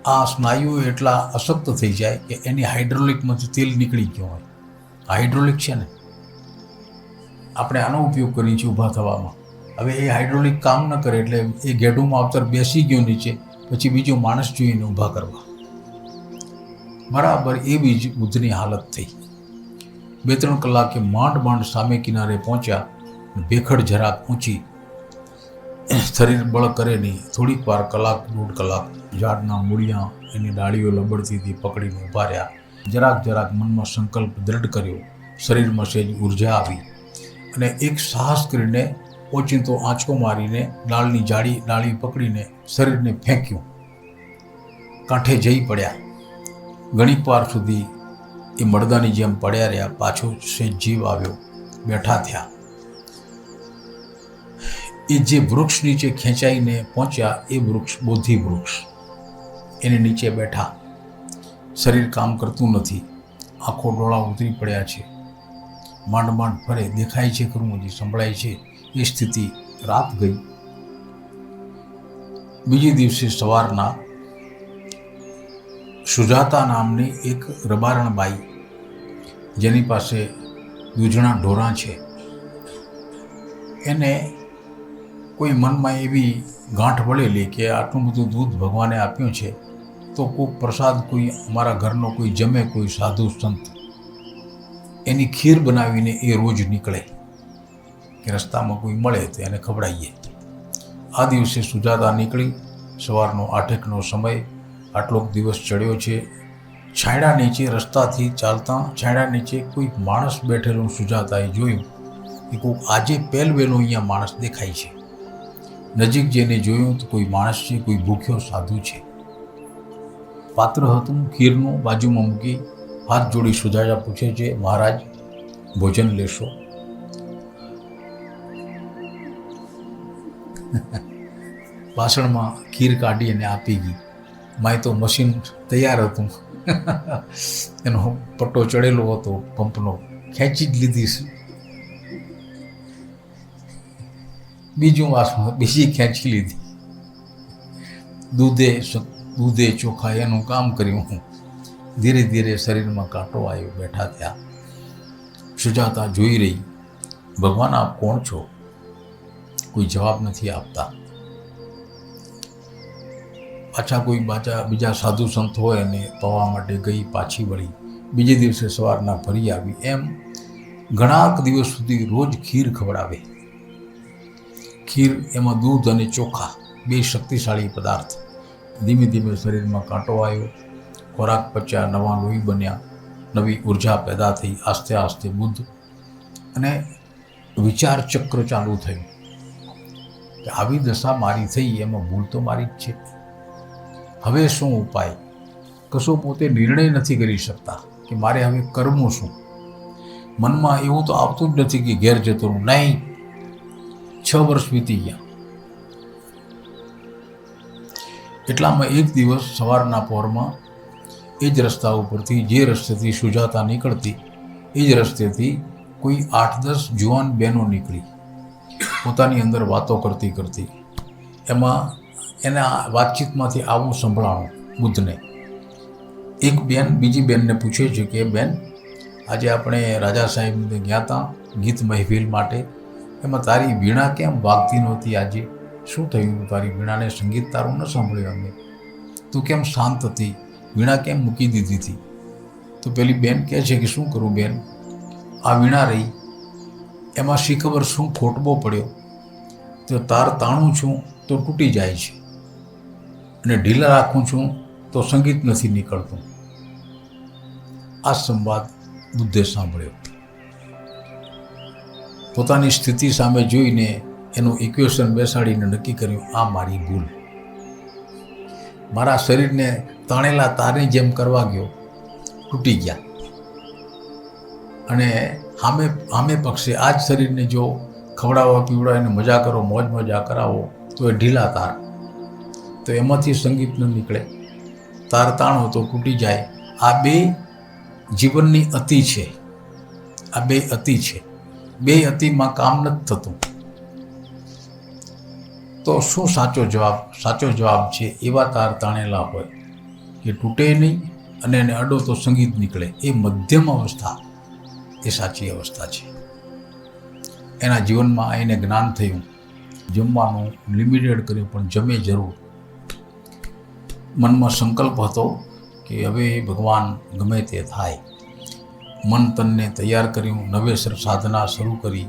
આ સ્નાયુઓ એટલા અશક્ત થઈ જાય કે એની હાઇડ્રોલિકમાંથી તેલ નીકળી ગયો હોય. હાઇડ્રોલિક છે ને, આપણે આનો ઉપયોગ કરીએ છીએ ઊભા થવામાં. હવે એ હાઇડ્રોલિક કામ ન કરે એટલે એ ગેડું માવતર બેસી ગયો નીચે, પછી બીજો માણસ જોઈને ઊભા કરવા. બરાબર એવી જ બુદ્ધની હાલત થઈ. 2-3 કલાકે માંડ માંડ સામે કિનારે પહોંચ્યા. ભેખડ જરાક ઊંચી, શરીર બળ કરે નહીં. થોડીક વાર, 1-1.5 કલાક ઝાડના મૂળિયા એની ડાળીઓ લબડતીથી પકડીને ઊભા રહ્યા. જરાક જરાક મનમાં સંકલ્પ દ્રઢ કર્યો. શરીરમાં સહેજ ઉર્જા આવી અને એક સાહસ કરીને ઓચિંતો આંચકો મારીને ડાળી પકડીને શરીરને ફેંક્યું. કાંઠે જઈ પડ્યા. ઘણીક વાર સુધી એ મરદાની જેમ પડ્યા રહ્યા. પાછો સહેજ જીવ આવ્યો, બેઠા થયા. એ જે વૃક્ષ નીચે ખેંચાઈને પહોંચ્યા એ વૃક્ષ બોધિ વૃક્ષ. એની નીચે બેઠા. શરીર કામ કરતું નથી. આંખો ડોળા ઉતરી પડ્યા છે. માંડ માંડ ફરે. દેખાય છે ખરું, હજી સંભળાય છે. એ સ્થિતિ. રાત ગઈ. બીજે દિવસે સવારના સુજાતા નામની એક રબારણબાઈ, જેની પાસે દૂધણા ઢોરા છે, એને કોઈ મનમાં એવી ગાંઠ વળેલી કે આટલું બધું દૂધ ભગવાને આપ્યું છે તો કોઈ પ્રસાદ, કોઈ અમારા ઘરનો કોઈ જમે, કોઈ સાધુ સંત, એની ખીર બનાવીને એ રોજ નીકળે કે રસ્તામાં કોઈ મળે તો એને ખવડાવીએ. આ દિવસે સુજાતા નીકળી. સવારનો 8-1નો સમય, આટલોક દિવસ ચડ્યો છે. છાંયડા નીચે રસ્તાથી ચાલતા છાંયડા નીચે કોઈ માણસ બેઠેલું સુજાતાએ જોયું કે કોઈક આજે પહેલવેલો અહીંયા માણસ દેખાય છે. નજીક જઈને જોયું તો કોઈ માણસ છે, કોઈ ભૂખ્યો સાધુ છે. પાત્ર હતું ખીરનું, બાજુમાં મૂકી હાથ જોડી સુજાતા પૂછે છે, મહારાજ ભોજન લેશો? વાસણમાં ખીર કાઢી અને આપી ગઈ. માય તો મશીન તૈયાર હતું, એનો પટ્ટો ચડેલો હતો પંપનો, ખેંચી જ લીધી. બીજું વાસણ બીજી ખેંચી લીધી. દૂધે ચોખા એનું કામ કર્યું. ધીરે ધીરે શરીરમાં કાંટો આવ્યો, બેઠા થયા. સુજાતા જોઈ રહી, ભગવાન આપ કોણ છો? કોઈ જવાબ નથી આપતા. પાછા કોઈ બીજા સાધુ સંત હોય અને પવા માટે ગઈ, પાછી વળી. બીજે દિવસે સવારના ફરી આવી. એમ ઘણાક દિવસ સુધી રોજ ખીર ખવડાવે. ખીર, એમાં દૂધ અને ચોખા, બે શક્તિશાળી પદાર્થ. ધીમે ધીમે શરીરમાં કાંટો આવ્યો, ખોરાક પચ્યા, નવા લોહી બન્યા, નવી ઉર્જા પેદા થઈ. આસ્તે આસ્તે બુદ્ધ અને વિચાર ચક્ર ચાલુ થયું કે આવી દશા મારી થઈ, એમાં ભૂલ તો મારી જ છે. હવે શું ઉપાય? કશો પોતે નિર્ણય નથી કરી શકતા કે મારે હવે કરવું શું. મનમાં એવું તો આવતું જ નથી કે ઘેર જતો રહું. નહીં, 6 વર્ષ વીતી ગયા. એટલામાં એક દિવસ સવારના પહોરમાં એ જ રસ્તા ઉપરથી, જે રસ્તેથી સુજાતા નીકળતી, એ જ રસ્તેથી કોઈ 8-10 જુવાન બહેનો નીકળી, પોતાની અંદર વાતો કરતી કરતી. એમાં એના વાતચીતમાંથી આવું સંભળાણું બુદ્ધને. એક બેન બીજી બેનને પૂછે છે કે બેન, આજે આપણે રાજા સાહેબને ગયા હતા ગીત મહેફિલ માટે, એમાં તારી વીણા કેમ વાગતી નહોતી આજે? શું થયું? તારી વીણાને સંગીત તારું ન સાંભળ્યું અમે? તું કેમ શાંત હતી? વીણા કેમ મૂકી દીધી હતી? તો પેલી બેન કહે છે કે શું કરું બેન, આ વીણા રહી, એમાં શી ખબર શું ખોટબો પડ્યો, તો તાર તાણું છું તો તૂટી જાય છે, અને ઢીલા રાખું છું તો સંગીત નથી નીકળતું. આ સંવાદ બુદ્ધે સાંભળ્યો. પોતાની સ્થિતિ સામે જોઈને એનું ઇક્વેશન બેસાડીને નક્કી કર્યું, આ મારી ભૂલ. મારા શરીરને તાણેલા તારની જેમ કરવા ગયો, તૂટી ગયા. અને સામે પક્ષે આ જ શરીરને જો ખવડાવવા પીવડાવીને મજા કરો, મોજ મજા કરાવો તો એ ઢીલા તાર, તો એમાંથી સંગીત ન નીકળે. તાર તાણો તો તૂટી જાય. આ બે જીવનની અતિ છે. આ બે અતિ છે. બે અતિમાં કામ નથી થતું. તો શું સાચો જવાબ? સાચો જવાબ છે એવા તાર તાણેલા હોય કે તૂટે નહીં અને એને અડો તો સંગીત નીકળે. એ મધ્યમ અવસ્થા એ સાચી અવસ્થા છે. એના જીવનમાં એને જ્ઞાન થયું. જમવાનું લિમિટેડ કર્યું, પણ જમે જરૂર. મનમાં સંકલ્પ હતો કે હવે ભગવાન ગમે તે થાય. મન તનને તૈયાર કર્યું, નવેસર સાધના શરૂ કરી.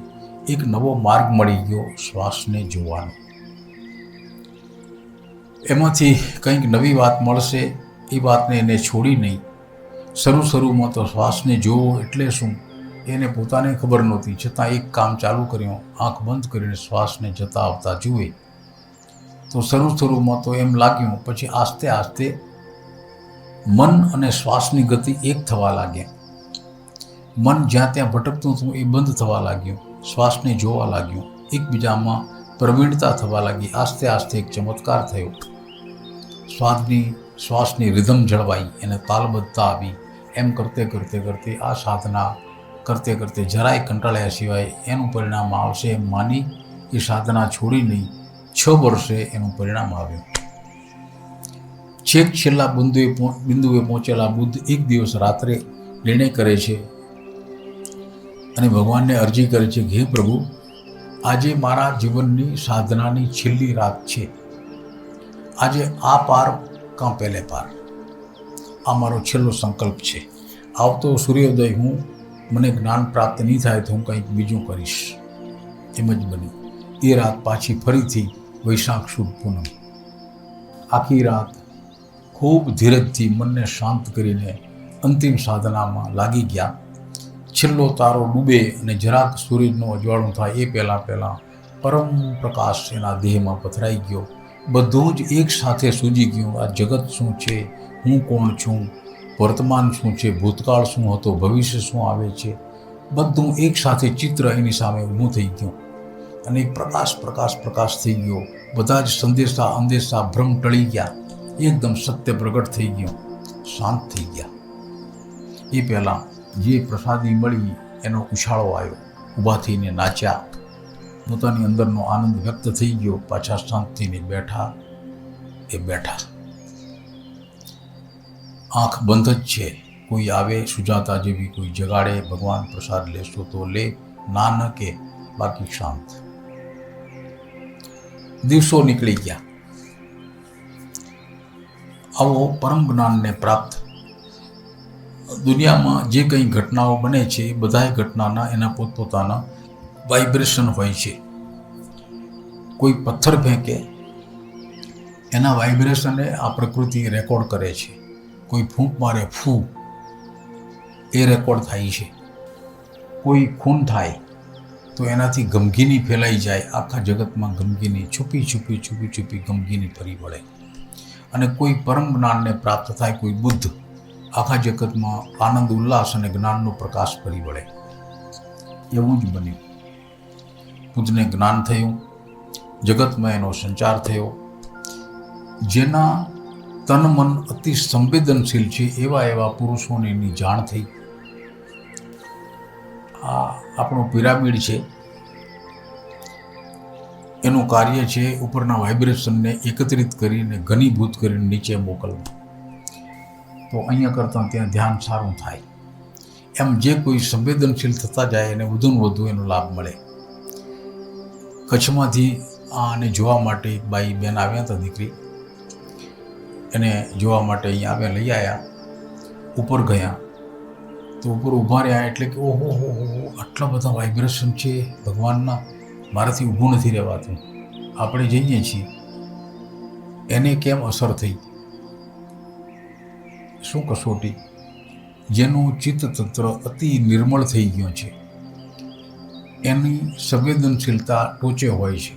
એક નવો માર્ગ મળી ગયો, શ્વાસને જોવાનો. એમાંથી કંઈક નવી વાત મળશે, એ વાતને એને છોડી નહીં. શરૂમાં તો શ્વાસને જોવો એટલે શું એને પોતાને ખબર નહોતી, છતાં એક કામ ચાલુ કર્યું. આંખ બંધ કરીને શ્વાસને જતા આવતા જુએ તો શરૂમાં તો એમ લાગ્યું, પછી આસ્તે આસ્તે મન અને શ્વાસની ગતિ એક થવા લાગ્યા. મન જ્યાં ત્યાં ભટકતું હતું એ બંધ થવા લાગ્યું, શ્વાસને જોવા લાગ્યું, એકબીજામાં પ્રવીણતા થવા લાગી. આસ્તે આસ્તે એક ચમત્કાર થયો. શ્વાસની રિધમ જળવાઈ, એને તાલબદ્ધતા આવી. એમ કરતે આ સાધના કરતે જરાય કંટાળ્યા સિવાય એનું પરિણામ આવશે એમ માની એ સાધના છોડી નહીં. 6 વર્ષે એનું પરિણામ આવ્યું. છેલ્લા બિંદુએ પહોંચેલા બુદ્ધ એક દિવસ રાત્રે નિર્ણય કરે છે અને ભગવાનને અરજી કરે છે કે હે પ્રભુ, આજે મારા જીવનની સાધનાની છેલ્લી રાત છે. આજે આ પાર કાં પહેલે પાર, આ મારો છેલ્લો સંકલ્પ છે. આવતો સૂર્યોદય મને જ્ઞાન પ્રાપ્ત નહીં થાય તો હું કંઈક બીજું કરીશ. એમ જ બન્યું. એ રાત પાછી ફરીથી વૈશાખ સુદ પૂનમ. આખી રાત ખૂબ ધીરજથી મનને શાંત કરીને અંતિમ સાધનામાં લાગી ગયા. છેલ્લો તારો ડૂબે અને જરાક સૂરજનું અજવાળું થાય એ પહેલાં પરમ પ્રકાશ એના દેહમાં પથરાઈ ગયો. બધું જ એક સાથે સૂજી ગયું. આ જગત શું છે, હું કોણ છું, વર્તમાન શું છે, ભૂતકાળ શું હતો, ભવિષ્ય શું આવે છે, બધું એક સાથે ચિત્ર એની સામે ઊભું થઈ ગયું. અને પ્રકાશ થઈ ગયો. બધા જ સંદેશા અંદેશા ભ્રમ ટળી ગયા. એકદમ સત્ય પ્રગટ થઈ ગયું. શાંત થઈ ગયા. એ પહેલાં જે પ્રસાદી મળી એનો ઉછાળો આવ્યો. ઊભા થઈને નાચ્યા. પોતાની અંદરનો આનંદ વ્યક્ત થઈ ગયો. પાછા શાંતિને બેઠા. આંખ બંધ જ છે. કોઈ આવે સુજાતા જેવી, કોઈ જગાડે, ભગવાન પ્રસાદ લેશો તો લે, ના ન કે બાકી શાંત. દિવસો નીકળી ગયા. આવો પરમ જ્ઞાનને પ્રાપ્ત દુનિયામાં જે કંઈ ઘટનાઓ બને છે એ બધાય ઘટનાના એના પોતપોતાના વાઇબ્રેશન હોય છે. કોઈ પથ્થર ફેંકે, એના વાઇબ્રેશને આ પ્રકૃતિ રેકોર્ડ કરે છે. કોઈ ફૂંક મારે, ફૂ, એ રેકોર્ડ થાય છે. કોઈ ખૂન થાય તો એનાથી ગમગીની ફેલાઈ જાય. આખા જગતમાં ગમગીની છુપી ગમગીની ફરી વળે. અને કોઈ પરમ જ્ઞાનને પ્રાપ્ત થાય, કોઈ બુદ્ધ, આખા જગતમાં આનંદ ઉલ્લાસ અને જ્ઞાનનો પ્રકાશ ફરી વળે. એવું જ બન્યું. બુદ્ધને જ્ઞાન થયું, જગતમાં એનો સંચાર થયો. જેના તન મન અતિ સંવેદનશીલ છે એવા પુરુષોને એની જાણ થઈ. આ આપણો પિરામિડ છે, એનું કાર્ય છે ઉપરના વાઇબ્રેશનને એકત્રિત કરીને ઘનીભૂત કરીને નીચે મોકલવું. તો અહીંયા કરતાં ત્યાં ધ્યાન સારું થાય. એમ જે કોઈ સંવેદનશીલ થતા જાય એને વધુ એનો લાભ મળે. કચ્છમાંથી આને જોવા માટે એક બાઈ બેન આવ્યા હતા, દીકરી. એને જોવા માટે અહીંયા આવ્યા, લઈ આવ્યા. ઉપર ગયા તો ઉપર ઊભા રહ્યા એટલે કે ઓહો આટલા બધા વાઇબ્રેશન છે ભગવાનના, મારાથી ઊભું નથી રહેવાતું. આપણે જઈએ છીએ, એને કેમ અસર થઈ? શું કસોટી? જેનું ચિત્તતંત્ર અતિ નિર્મળ થઈ ગયું છે, એની સંવેદનશીલતા ટોચે હોય છે.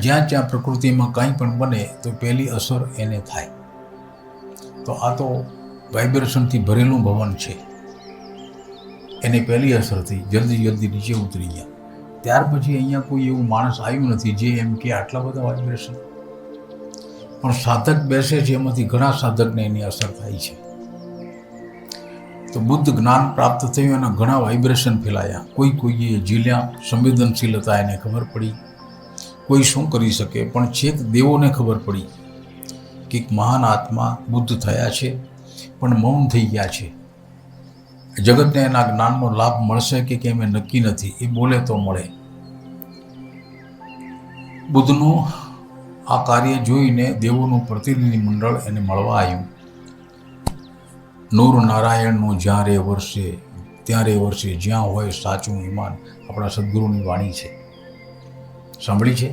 જ્યાં પ્રકૃતિમાં કંઈ પણ બને તો પહેલી અસર એને થાય. તો આ તો વાઇબ્રેશનથી ભરેલું ભવન છે. એને પહેલી અસર થઈ, જલ્દી નીચે ઉતરી ગયા. ત્યાર પછી અહીંયા કોઈ એવું માણસ આવ્યું નથી જે એમ કે આટલા બધા વાઇબ્રેશન. પણ સાધક બેસે છે, એમાંથી ઘણા સાધકને એની અસર થાય છે. તો બુદ્ધ જ્ઞાન પ્રાપ્ત થયું, એના ઘણા વાઇબ્રેશન ફેલાયા. કોઈએ ઝીલ્યા, સંવેદનશીલ હતા, એને ખબર પડી. કોઈ શું કરી શકે, પણ છેક દેવોને ખબર પડી કે મહાન આત્મા બુદ્ધ થયા છે પણ મૌન થઈ ગયા છે. જગતને એના જ્ઞાનનો લાભ મળશે કે કેમ એ નક્કી નથી. એ બોલે તો મળે. બુદ્ધનું આ કાર્ય જોઈને દેવોનું પ્રતિનિધિ મંડળ એને મળવા આવ્યું. નૂર નારાયણનું જ્યારે વર્ષે ત્યારે વર્ષે, જ્યાં હોય સાચું ઈમાન. આપણા સદગુરુની વાણી છે, સાંભળી છે?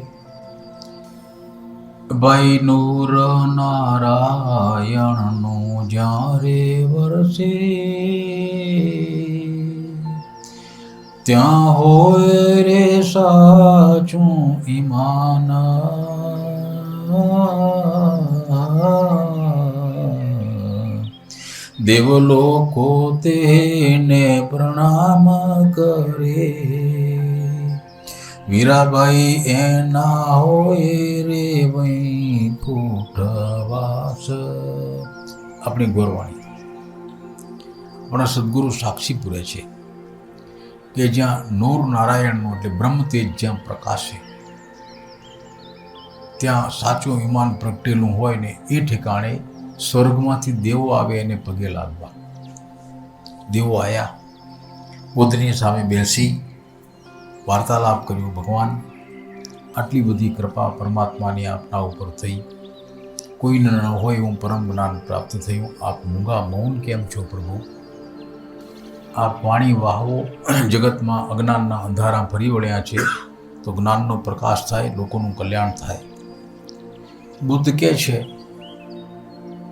ભાઈ નૂર નારાયણનું જ્યારે વર્ષે, ત્યાં હોય રે સાચું ઈમાન. દેવલોકો તેને પ્રણામ કરે. વીરાબાઈ એના હોય રે વૈકુંઠવાસ. આપણી ગોરવાણી, આપણા સદગુરુ સાક્ષી પૂરે છે કે જ્યાં નૂર નારાયણનું એટલે બ્રહ્મ તેજ જ્યાં પ્રકાશે, ત્યાં સાચું ઈમાન પ્રગટેલું હોય ને એ ઠેકાણે સ્વર્ગમાંથી દેવો આવે એને પગે લાગવા. દેવો આવ્યા બુદ્ધની સામે બેસી વાર્તાલાપ કર્યો. ભગવાન, આટલી બધી કૃપા પરમાત્માની આપના ઉપર થઈ, કોઈને ન હોય એવું પરમ જ્ઞાન પ્રાપ્ત થયું. આપ મૂંગા મૌન કેમ છો પ્રભુ? આપ વાણી વાહો. જગતમાં અજ્ઞાનના અંધારા ફરી વળ્યા છે, તો જ્ઞાનનો પ્રકાશ થાય, લોકોનું કલ્યાણ થાય. બુદ્ધ કહે છે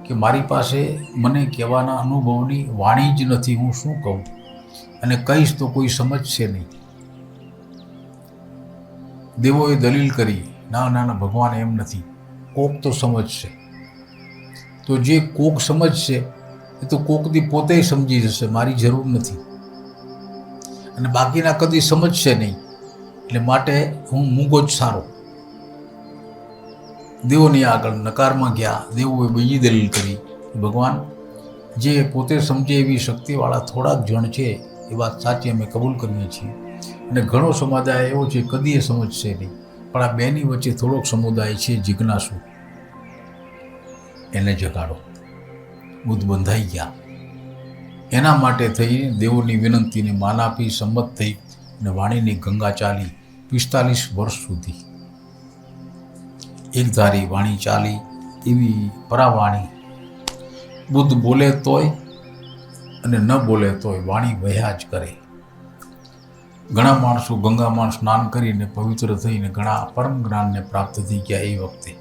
કે મારી પાસે મને કહેવાના અનુભવની વાણી જ નથી, હું શું કહું? અને કહીશ તો કોઈ સમજશે નહીં. દેવોએ દલીલ કરી, ના ના ના ભગવાન એમ નથી, કોક તો સમજશે. તો જે કોક સમજશે એ તો કોકથી પોતે સમજી જશે, મારી જરૂર નથી. અને બાકીના કદી સમજશે નહીં, એટલે માટે હું મૂંગો જ સારો. દેવોની આગળ નકારમાં ગયા. દેવોએ બીજી દલીલ કરી, ભગવાન, જે પોતે સમજે એવી શક્તિવાળા થોડાક જણ છે એ વાત સાચી, અમે કબૂલ કરીએ છીએ. અને ઘણો સમુદાય એવો છે કદી એ સમજશે નહીં, પણ આ બેની વચ્ચે થોડોક સમુદાય છે જિજ્ઞાસુ, એને જગાડો. બુદ્ધ બંધાઈ ગયા. એના માટે થઈ દેવોની વિનંતીને માન આપી, સંમત થઈ અને વાણીની ગંગા ચાલી 45 વર્ષ સુધી. એક ધારી વાણી ચાલી, એવી પરાવાણી. બુદ્ધ બોલે તોય અને ન બોલે તોય વાણી વહ્યા જ કરે. ઘણા માણસો ગંગામાં સ્નાન કરીને પવિત્ર થઈને ઘણા પરમ જ્ઞાનને પ્રાપ્ત થઈ ગયા એ વખતે.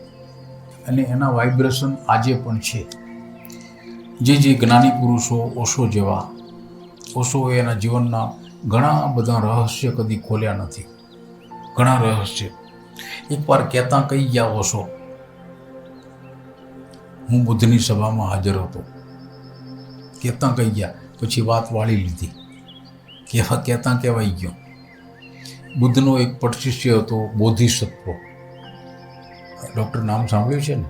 અને એના વાઇબ્રેશન આજે પણ છે. જે જ્ઞાની પુરુષો, ઓશો જેવા, ઓશોએ એના જીવનના ઘણા બધા રહસ્ય કદી ખોલ્યા નથી. ઘણા રહસ્ય એકવાર કહેતા કહી ગયા ઓશો, હું બુદ્ધની સભામાં હાજર હતો. કહેતા કહી ગયા, પછી વાત વાળી લીધી. કહેતા કહેવાઈ ગયો. બુદ્ધનો એક પટશિષ્ય હતો બોધિસત્વ. ડૉક્ટર નામ સાંભળ્યું છે ને?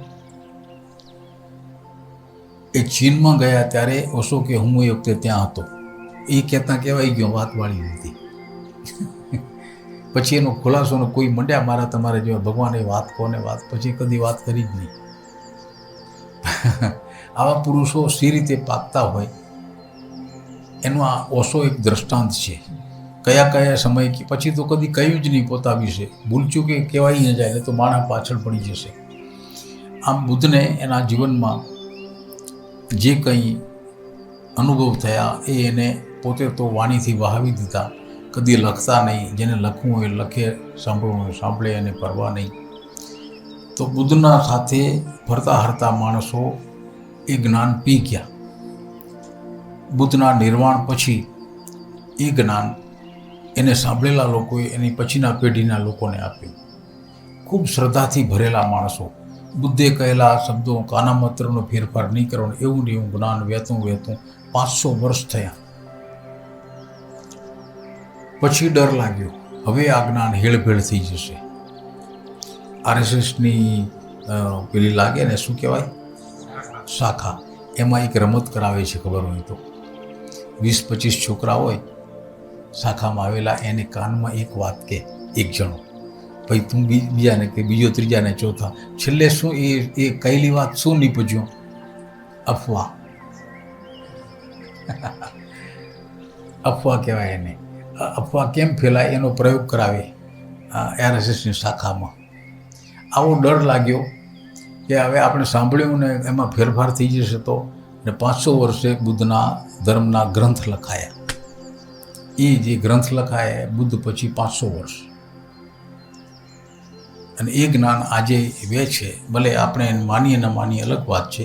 એ ચીનમાં ગયા ત્યારે ઓશો કે હું એ વખતે ત્યાં હતો. એ કહેતા કહેવાઈ ગયો, વાત વાળી લીધી. પછી એનો ખુલાસો કોઈ મંડ્યા મારા તમારે જેવા ભગવાને વાત કોને વાત, પછી કદી વાત કરી જ નહીં. આવા પુરુષો સી રીતે પાકતા હોય એનો આ ઓશો એક દ્રષ્ટાંત છે. કયા કયા સમય પછી તો કદી કહ્યું જ નહીં પોતા વિશે, ભૂલચું કે કહેવાય ન જાય, એટલે તો માણસ પાછળ પડી જશે. આમ બુદ્ધને એના જીવનમાં જે કંઈ અનુભવ થયા એ એને પોતે તો વાણીથી વહાવી દીધા. કદી લખતા નહીં, જેને લખવું હોય લખે, સાંભળવું હોય સાંભળે, અને પરવા નહીં. તો બુદ્ધના સાથે ફરતા હરતા માણસો એ જ્ઞાન પી ગયા. બુદ્ધના નિર્વાણ પછી એ જ્ઞાન એને સાંભળેલા લોકોએ એની પછીના પેઢીના લોકોને આપ્યું. ખૂબ શ્રદ્ધાથી ભરેલા માણસો. બુદ્ધે કહેલા શબ્દો કાના માત્રનો ફેરફાર નહીં કરવાનો, એવું ને એવું જ્ઞાન વહેતું 500 વર્ષ થયા. પછી ડર લાગ્યો, હવે આ જ્ઞાન હેળભેળ થઈ જશે. RSSની પેલી લાગે ને, શું કહેવાય, શાખા, એમાં એક રમત કરાવે છે, ખબર હોય તો. 20-25 છોકરા હોય શાખામાં આવેલા, એને કાનમાં એક વાત કે એક જણો, ભાઈ તું બીજાને કે, બીજો ત્રીજાને, ચોથા, છેલ્લે શું એ કહેલી વાત શું નીપજ્યો? અફવા. અફવા કહેવાય એને. અફવા કેમ ફેલાય એનો પ્રયોગ કરાવે RSSની શાખામાં. આવો ડર લાગ્યો કે હવે આપણે સાંભળ્યું ને એમાં ફેરફાર થઈ જશે તો. ને 500 વર્ષે બુદ્ધના ધર્મના ગ્રંથ લખાયા. એ જે ગ્રંથ લખાયા બુદ્ધ પછી 500 વર્ષ. અને એ જ્ઞાન આજે છે. ભલે આપણે માનીએ ન માનીએ અલગ વાત છે,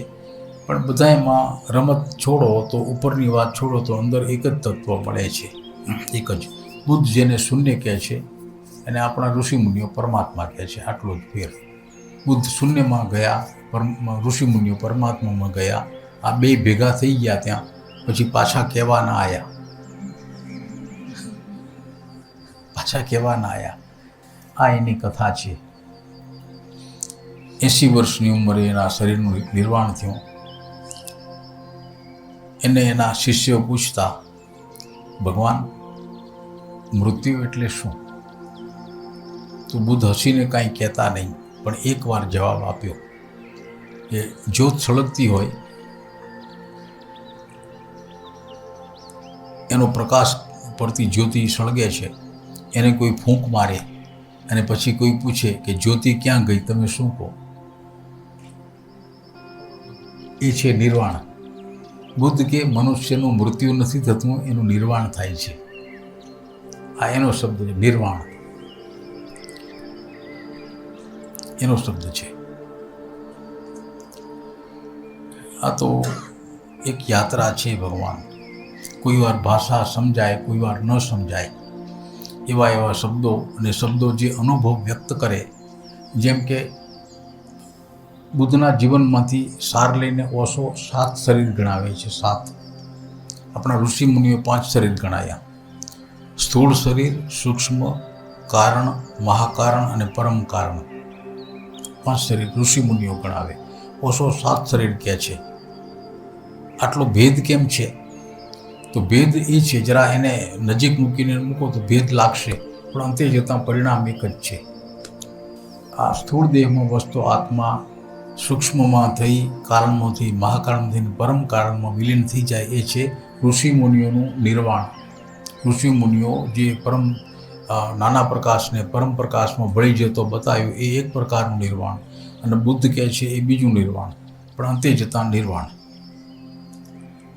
પણ બધામાં રમત છોડો તો, ઉપરની વાત છોડો તો અંદર એક જ તત્વ મળે છે, એક જ. બુદ્ધ જેને શૂન્ય કહે છે અને આપણા ઋષિમુનિઓ પરમાત્મા કહે છે, આટલો જ ફેર. બુદ્ધ શૂન્યમાં ગયા, ઋષિમુનિઓ પરમાત્મામાં ગયા. આ બે ભેગા થઈ ગયા ત્યાં, પછી પાછા કહેવા ના આવ્યા. આ એની કથા છે. 80 વર્ષની ઉંમરે એના શરીરનું નિર્વાણ થયું. એને એના શિષ્યો પૂછતા, ભગવાન, મૃત્યુ એટલે શું? તો બુદ્ધ હસીને કાંઈ કહેતા નહીં, પણ એકવાર જવાબ આપ્યો કે જ્યોત સળગતી હોય, એનો પ્રકાશ ઉપરથી જ્યોતિ સળગે છે એને કોઈ ફૂંક મારે અને પછી કોઈ પૂછે કે જ્યોતિ ક્યાં ગઈ, તમે શું કહો? એ છે નિર્વાણ. બુદ્ધ કે મનુષ્યનું મૃત્યુ નથી થતું, એનું નિર્વાણ થાય છે. આ એનો શબ્દ છે, નિર્વાણ એનો શબ્દ છે. આ તો એક યાત્રા છે ભગવાન. કોઈ વાર ભાષા સમજાય, કોઈ વાર ન સમજાય, એવા એવા શબ્દો, અને શબ્દો જે અનુભવ વ્યક્ત કરે. જેમ કે બુદ્ધના જીવનમાંથી સાર લઈને ઓશો 7 શરીર ગણાવે છે. 7. આપણા ઋષિ મુનિઓ 5 શરીર ગણાયા: સ્થૂળ શરીર, સૂક્ષ્મ, કારણ, મહાકારણ અને પરમ કારણ. 5 શરીર ઋષિ મુનિઓ ગણાવે. ઓશો 7 શરીર કહે છે. આટલો ભેદ કેમ છે? તો ભેદ એ છે, જરા એને નજીક મૂકીને મૂકો તો ભેદ લાગશે, પણ અંતે જતાં પરિણામ એક જ છે. આ સ્થૂળ દેહમાં વસતો આત્મા સૂક્ષ્મમાં થઈ, કારણમાં થઈ, મહાકારણ થઈને પરમ કારણમાં વિલીન થઈ જાય. એ છે ઋષિ મુનિઓનું નિર્વાણ. ઋષિ મુનિઓ જે પરમ નાના પ્રકાશને પરમ પ્રકાશમાં ભળી જતો બતાવ્યું, એ એક પ્રકારનું નિર્વાણ. અને બુદ્ધ કહે છે એ બીજું નિર્વાણ, પણ અંતે જતાં નિર્વાણ.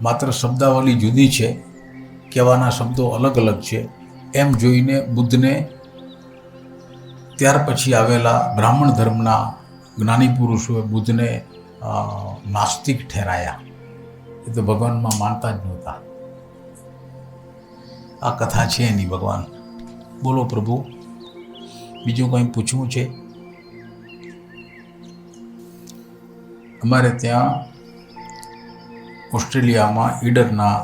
માત્ર શબ્દાવલી જુદી છે, કહેવાના શબ્દો અલગ અલગ છે. એમ જોઈને બુદ્ધને ત્યાર પછી આવેલા બ્રાહ્મણ ધર્મના જ્ઞાની પુરુષોએ બુદ્ધને નાસ્તિક ઠેરાયા. એ તો ભગવાનમાં માનતા જ નહોતા. આ કથા છે એની. ભગવાન બોલો પ્રભુ, બીજું કંઈ પૂછવું છે? અમારે ત્યાં ઓસ્ટ્રેલિયામાં ઈડરના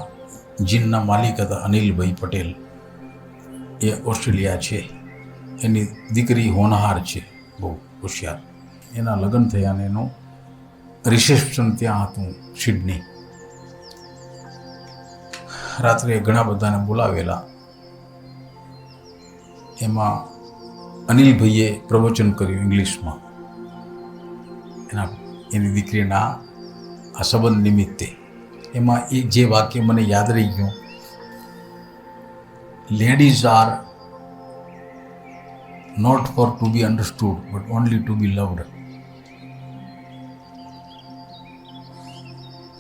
જીનના માલિક હતા અનિલભાઈ પટેલ. એ ઓસ્ટ્રેલિયા છે. એની દીકરી હોનહાર છે, બહુ હોશિયાર. એના લગ્ન થયા ને એનું રિસેપ્શન ત્યાં હતું સિડની. રાત્રે ઘણા બધાને બોલાવેલા. એમાં અનિલભાઈએ પ્રવચન કર્યું ઇંગ્લિશમાં એની દીકરીના આ સંબંધ નિમિત્તે. એમાં એ જે વાક્ય મને યાદ રહી ગયું, ladies are not for to be understood but only to be loved.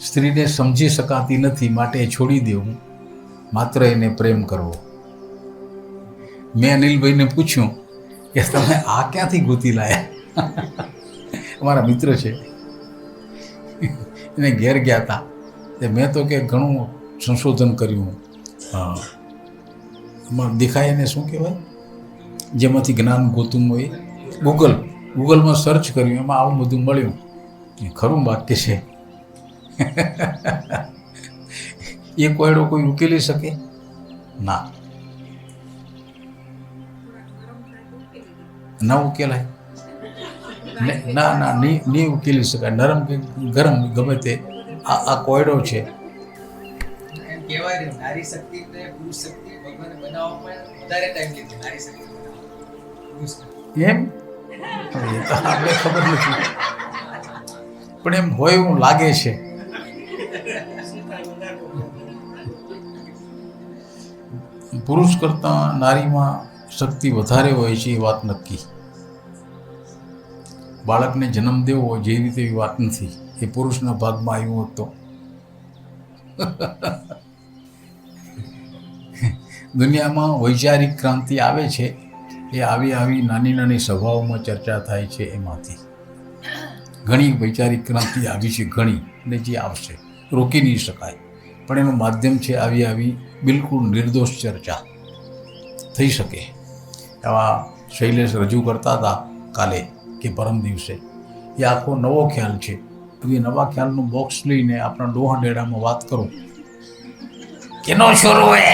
સ્ત્રીને સમજી શકાતી નથી, માટે છોડી દેવું, માત્ર એને પ્રેમ કરવો. મેં અનિલભાઈને પૂછ્યું કે તમે આ ક્યાંથી ગોતી લાયા? અમારા મિત્ર છે, એને ઘેર ગયા હતા. તે મેં તો કે ઘણું સંશોધન કર્યું. એમાં દેખાય એને શું કહેવાય, જેમાંથી જ્ઞાન ગોતું હોય. ગૂગલમાં સર્ચ કર્યું, એમાં આવું બધું મળ્યું. ખરું વાક્ય છે. એ કોયડો કોઈ ઉકેલી શકે ના? ના ઉકેલાય. ના ના, નહીં ઉકેલી શકાય. નરમ કે ગરમ ગમે તે આ કોયડો છે. નારી શક્તિ ને પુરુષ શક્તિ ભગવાને બનાવવામાં વધારે ટાઈમ લીધો. નારી શક્તિ એમ આપણે ખબર નથી, પણ એમ હોય એવું લાગે છે. પુરુષ કરતાં નારીમાં શક્તિ વધારે હોય છે, એ વાત નક્કી. બાળકને જન્મ દેવો હોય જેવી રીતે એવી વાત નથી. એ પુરુષના ભાગમાં આવ્યું હોત તો. દુનિયામાં વૈચારિક ક્રાંતિ આવે છે, એ આવી નાની નાની સભાઓમાં ચર્ચા થાય છે. એમાંથી ઘણી વૈચારિક ક્રાંતિ આવી છે, ઘણી, અને જે આવશે રોકી નહીં શકાય. પણ એનું માધ્યમ છે આવી બિલકુલ નિર્દોષ ચર્ચા થઈ શકે. આવા શૈલેષ રજૂ કરતા હતા કાલે કે પરમ દિવસે. એ આખો નવો ખ્યાલ છે. એ નવા ખ્યાલનું બોક્સ લઈને આપણા ડોહા ડેડામાં વાત કરો. કેનો છોરો હે?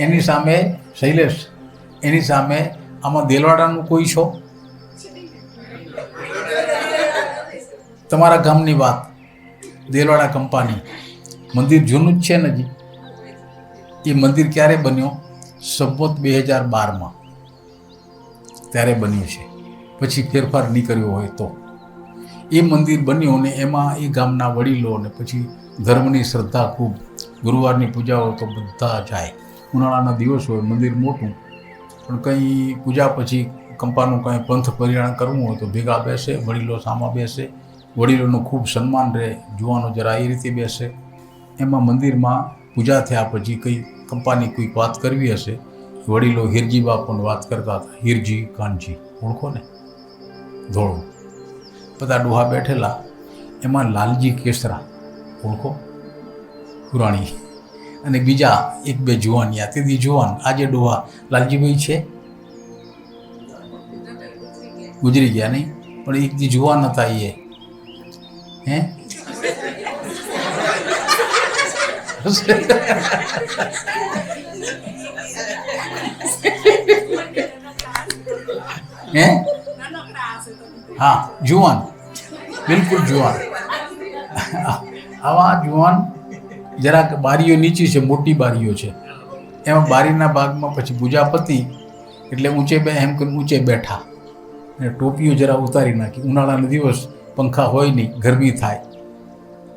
એની સામે શૈલેષ, એની સામે આમાં દેલવાડાનું કોઈ છો? તમારા ગામની વાત, દેલવાડા કંપાની મંદિર જૂનું જ છે ને જી. એ મંદિર ક્યારે બન્યો? સંવત 2012માં ત્યારે બન્યું છે. પછી ફેરફાર નહીં કર્યો હોય તો. એ મંદિર બન્યું ને એમાં એ ગામના વડીલો ને પછી ધર્મની શ્રદ્ધા ખૂબ, ગુરુવારની પૂજાઓ તો બધા જાય. ઉનાળાના દિવસ હોય, મંદિર મોટું, પણ કંઈ પૂજા પછી કંપાનું કંઈ પંથ પરિણામ કરવું હોય તો ભેગા બેસે, વડીલો સામા બેસે, વડીલોનું ખૂબ સન્માન રહે, જુવાનો જરા એ રીતે બેસે. એમાં મંદિરમાં પૂજા થયા પછી કંઈ કંપાની કોઈક વાત કરવી હશે, વડીલો હિરજી બાપુને વાત કરતા હતા. હિરજી કાનજી ઓળખો ને, ધોળું, બધા ડોહા બેઠેલા. એમાં લાલજી કેસરા ઓળખો, પુરાણી, અને બીજા એક બે જુવાનિયા. તેથી જુવાન આજે ડોહા લાલજીભાઈ છે, ગુજરી ગયા નહીં, પણ એક દી જુવાન હતા એ. હે હે હા, જુવાન, બિલકુલ જુવાન. આવા જુવાન જરાક બારીઓ નીચી છે, મોટી બારીઓ છે, એમાં બારીના ભાગમાં પછી પૂજા પતી એટલે ઊંચે એમ કે ઊંચે બેઠા અને ટોપીઓ જરા ઉતારી નાખી. ઉનાળાનો દિવસ, પંખા હોય નહીં, ગરમી થાય.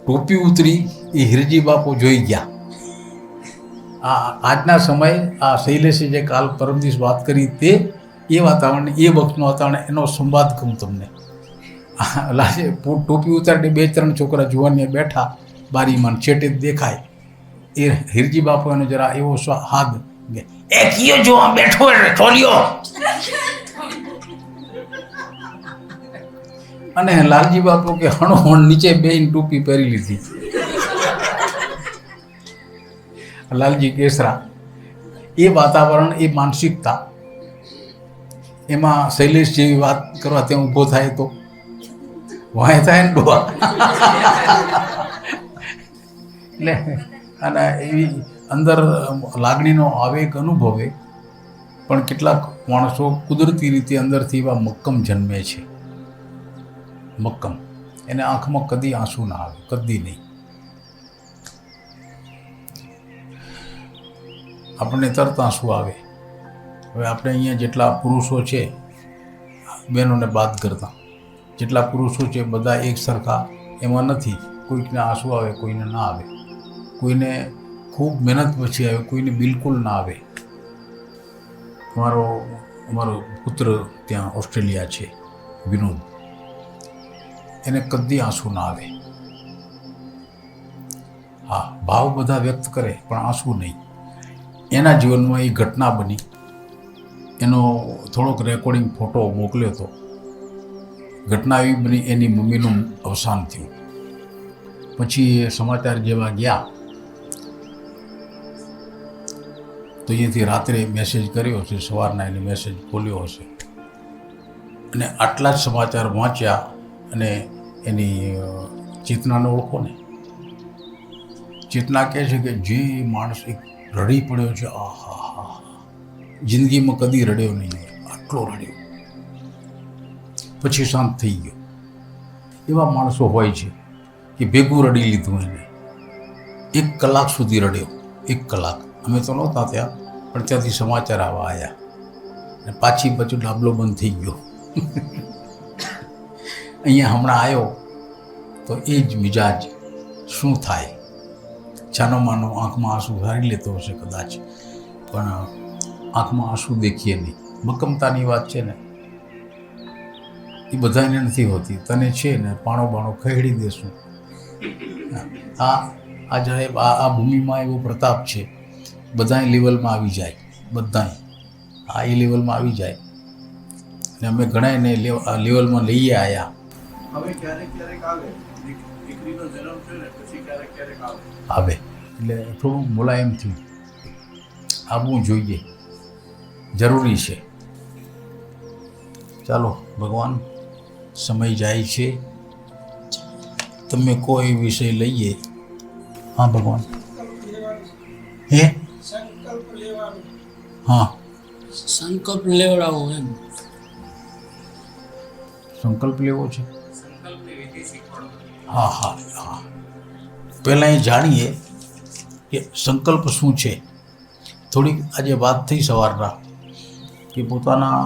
ટોપી ઉતરી એ હિરજી બાપુ જોઈ ગયા. આજના સમયે આ શૈલેષે જે કાલ પરમ દિવસ વાત કરી તે એ વાતાવરણ, એ વખતનું વાતાવરણ, એનો સંવાદ કહું તમને. લાજે ટોપી ઉતારીને 2-3 છોકરા જુવાનિયા બેઠા બારીમાં, છેટે દેખાય એ હિરજી બાપુ એનો જરા એવો હાથ એ કયો જો બેઠો છોલ્યો. અને લાલજી બાપુ કે હણોહણ નીચે બેહીને ટોપી પહેરી લીધી. લાલજી કેસરા, એ વાતાવરણ, એ માનસિકતા, એમાં શૈલેષ જેવી વાત કરવા ત્યાં ઊભો થાય તો વાય થાય ને ડોહા. એટલે અને એવી અંદર લાગણીનો આવેગ અનુભવે. પણ કેટલાક માણસો કુદરતી રીતે અંદરથી એવા મક્કમ જન્મે છે. મક્કમ, એને આંખમાં કદી આંસુ ના આવે, કદી નહીં. આપણને તરત આંસુ આવે. હવે આપણે અહીંયા જેટલા પુરુષો છે, બહેનોને બાદ કરતા જેટલા પુરુષો છે બધા એક સરખા એમાં નથી. કોઈકને આંસુ આવે, કોઈને ના આવે, કોઈને ખૂબ મહેનત પછી આવે, કોઈને બિલકુલ ના આવે. અમારો પુત્ર ત્યાં ઓસ્ટ્રેલિયા છે, વિનોદ, એને કદી આંસુ ના આવે. હા, ભાવ બધા વ્યક્ત કરે પણ આંસુ નહીં. એના જીવનમાં એ ઘટના બની, એનો થોડોક રેકોર્ડિંગ ફોટો મોકલ્યો હતો. ઘટના એવી બની, એની મમ્મીનું અવસાન થયું. પછી એ સમાચાર જેવા ગયા તો અહીંયાથી રાત્રે મેસેજ કર્યો છે, સવારના એને મેસેજ ખોલ્યો હશે અને આટલા જ સમાચાર વાંચ્યા. અને એની ચેતનાને ઓળખો ને, ચેતના કહે છે કે જે માણસ એક રડી પડ્યો છે, આહા, જિંદગીમાં કદી રડ્યો નહીં, આટલો રડ્યો, પછી શાંત થઈ ગયો. એવા માણસો હોય છે કે ભેગું રડી લીધું એને. 1 કલાક સુધી રડ્યો, 1 કલાક. અમે તો નહોતા ત્યાં, પણ ત્યાંથી સમાચાર આવવા આવ્યા અને પાછી ડાબલો બંધ થઈ ગયો. અહીંયા હમણાં આવ્યો તો એ જ મિજાજ શું થાય. છાનો માનો આંખમાં આંસુ હારી લેતો હશે કદાચ, પણ આંખમાં આંસુ દેખીએ નહીં. મક્કમતાની વાત છે ને, એ બધાને નથી હોતી. તને છે ને, પાણો બાણો ખહેડી દેશું. આ જ્યારે આ ભૂમિમાં એવો પ્રતાપ છે, બધાય લેવલમાં આવી જાય, બધાય આ એ લેવલમાં આવી જાય. અને અમે ઘણાને લેવલમાં લઈએ આવ્યા. હવે ક્યારેક ક્યારેક આવે, દીકરીનો જન્મ થયો ને પછી ક્યારેક ક્યારેક આવે એટલે થોડું મુલાયમ થયું. આવવું જોઈએ, જરૂરી છે. ચાલો, ભગવાન, સમય જાય છે, તમે કોઈ વિષય લઈએ. હા ભગવાન, હે હા, સંકલ્પ લેવડાવો એમ. સંકલ્પ લેવો છે. હા હા હા, પહેલાં એ જાણીએ કે સંકલ્પ શું છે. થોડીક આજે વાત થઈ સવારના કે પોતાના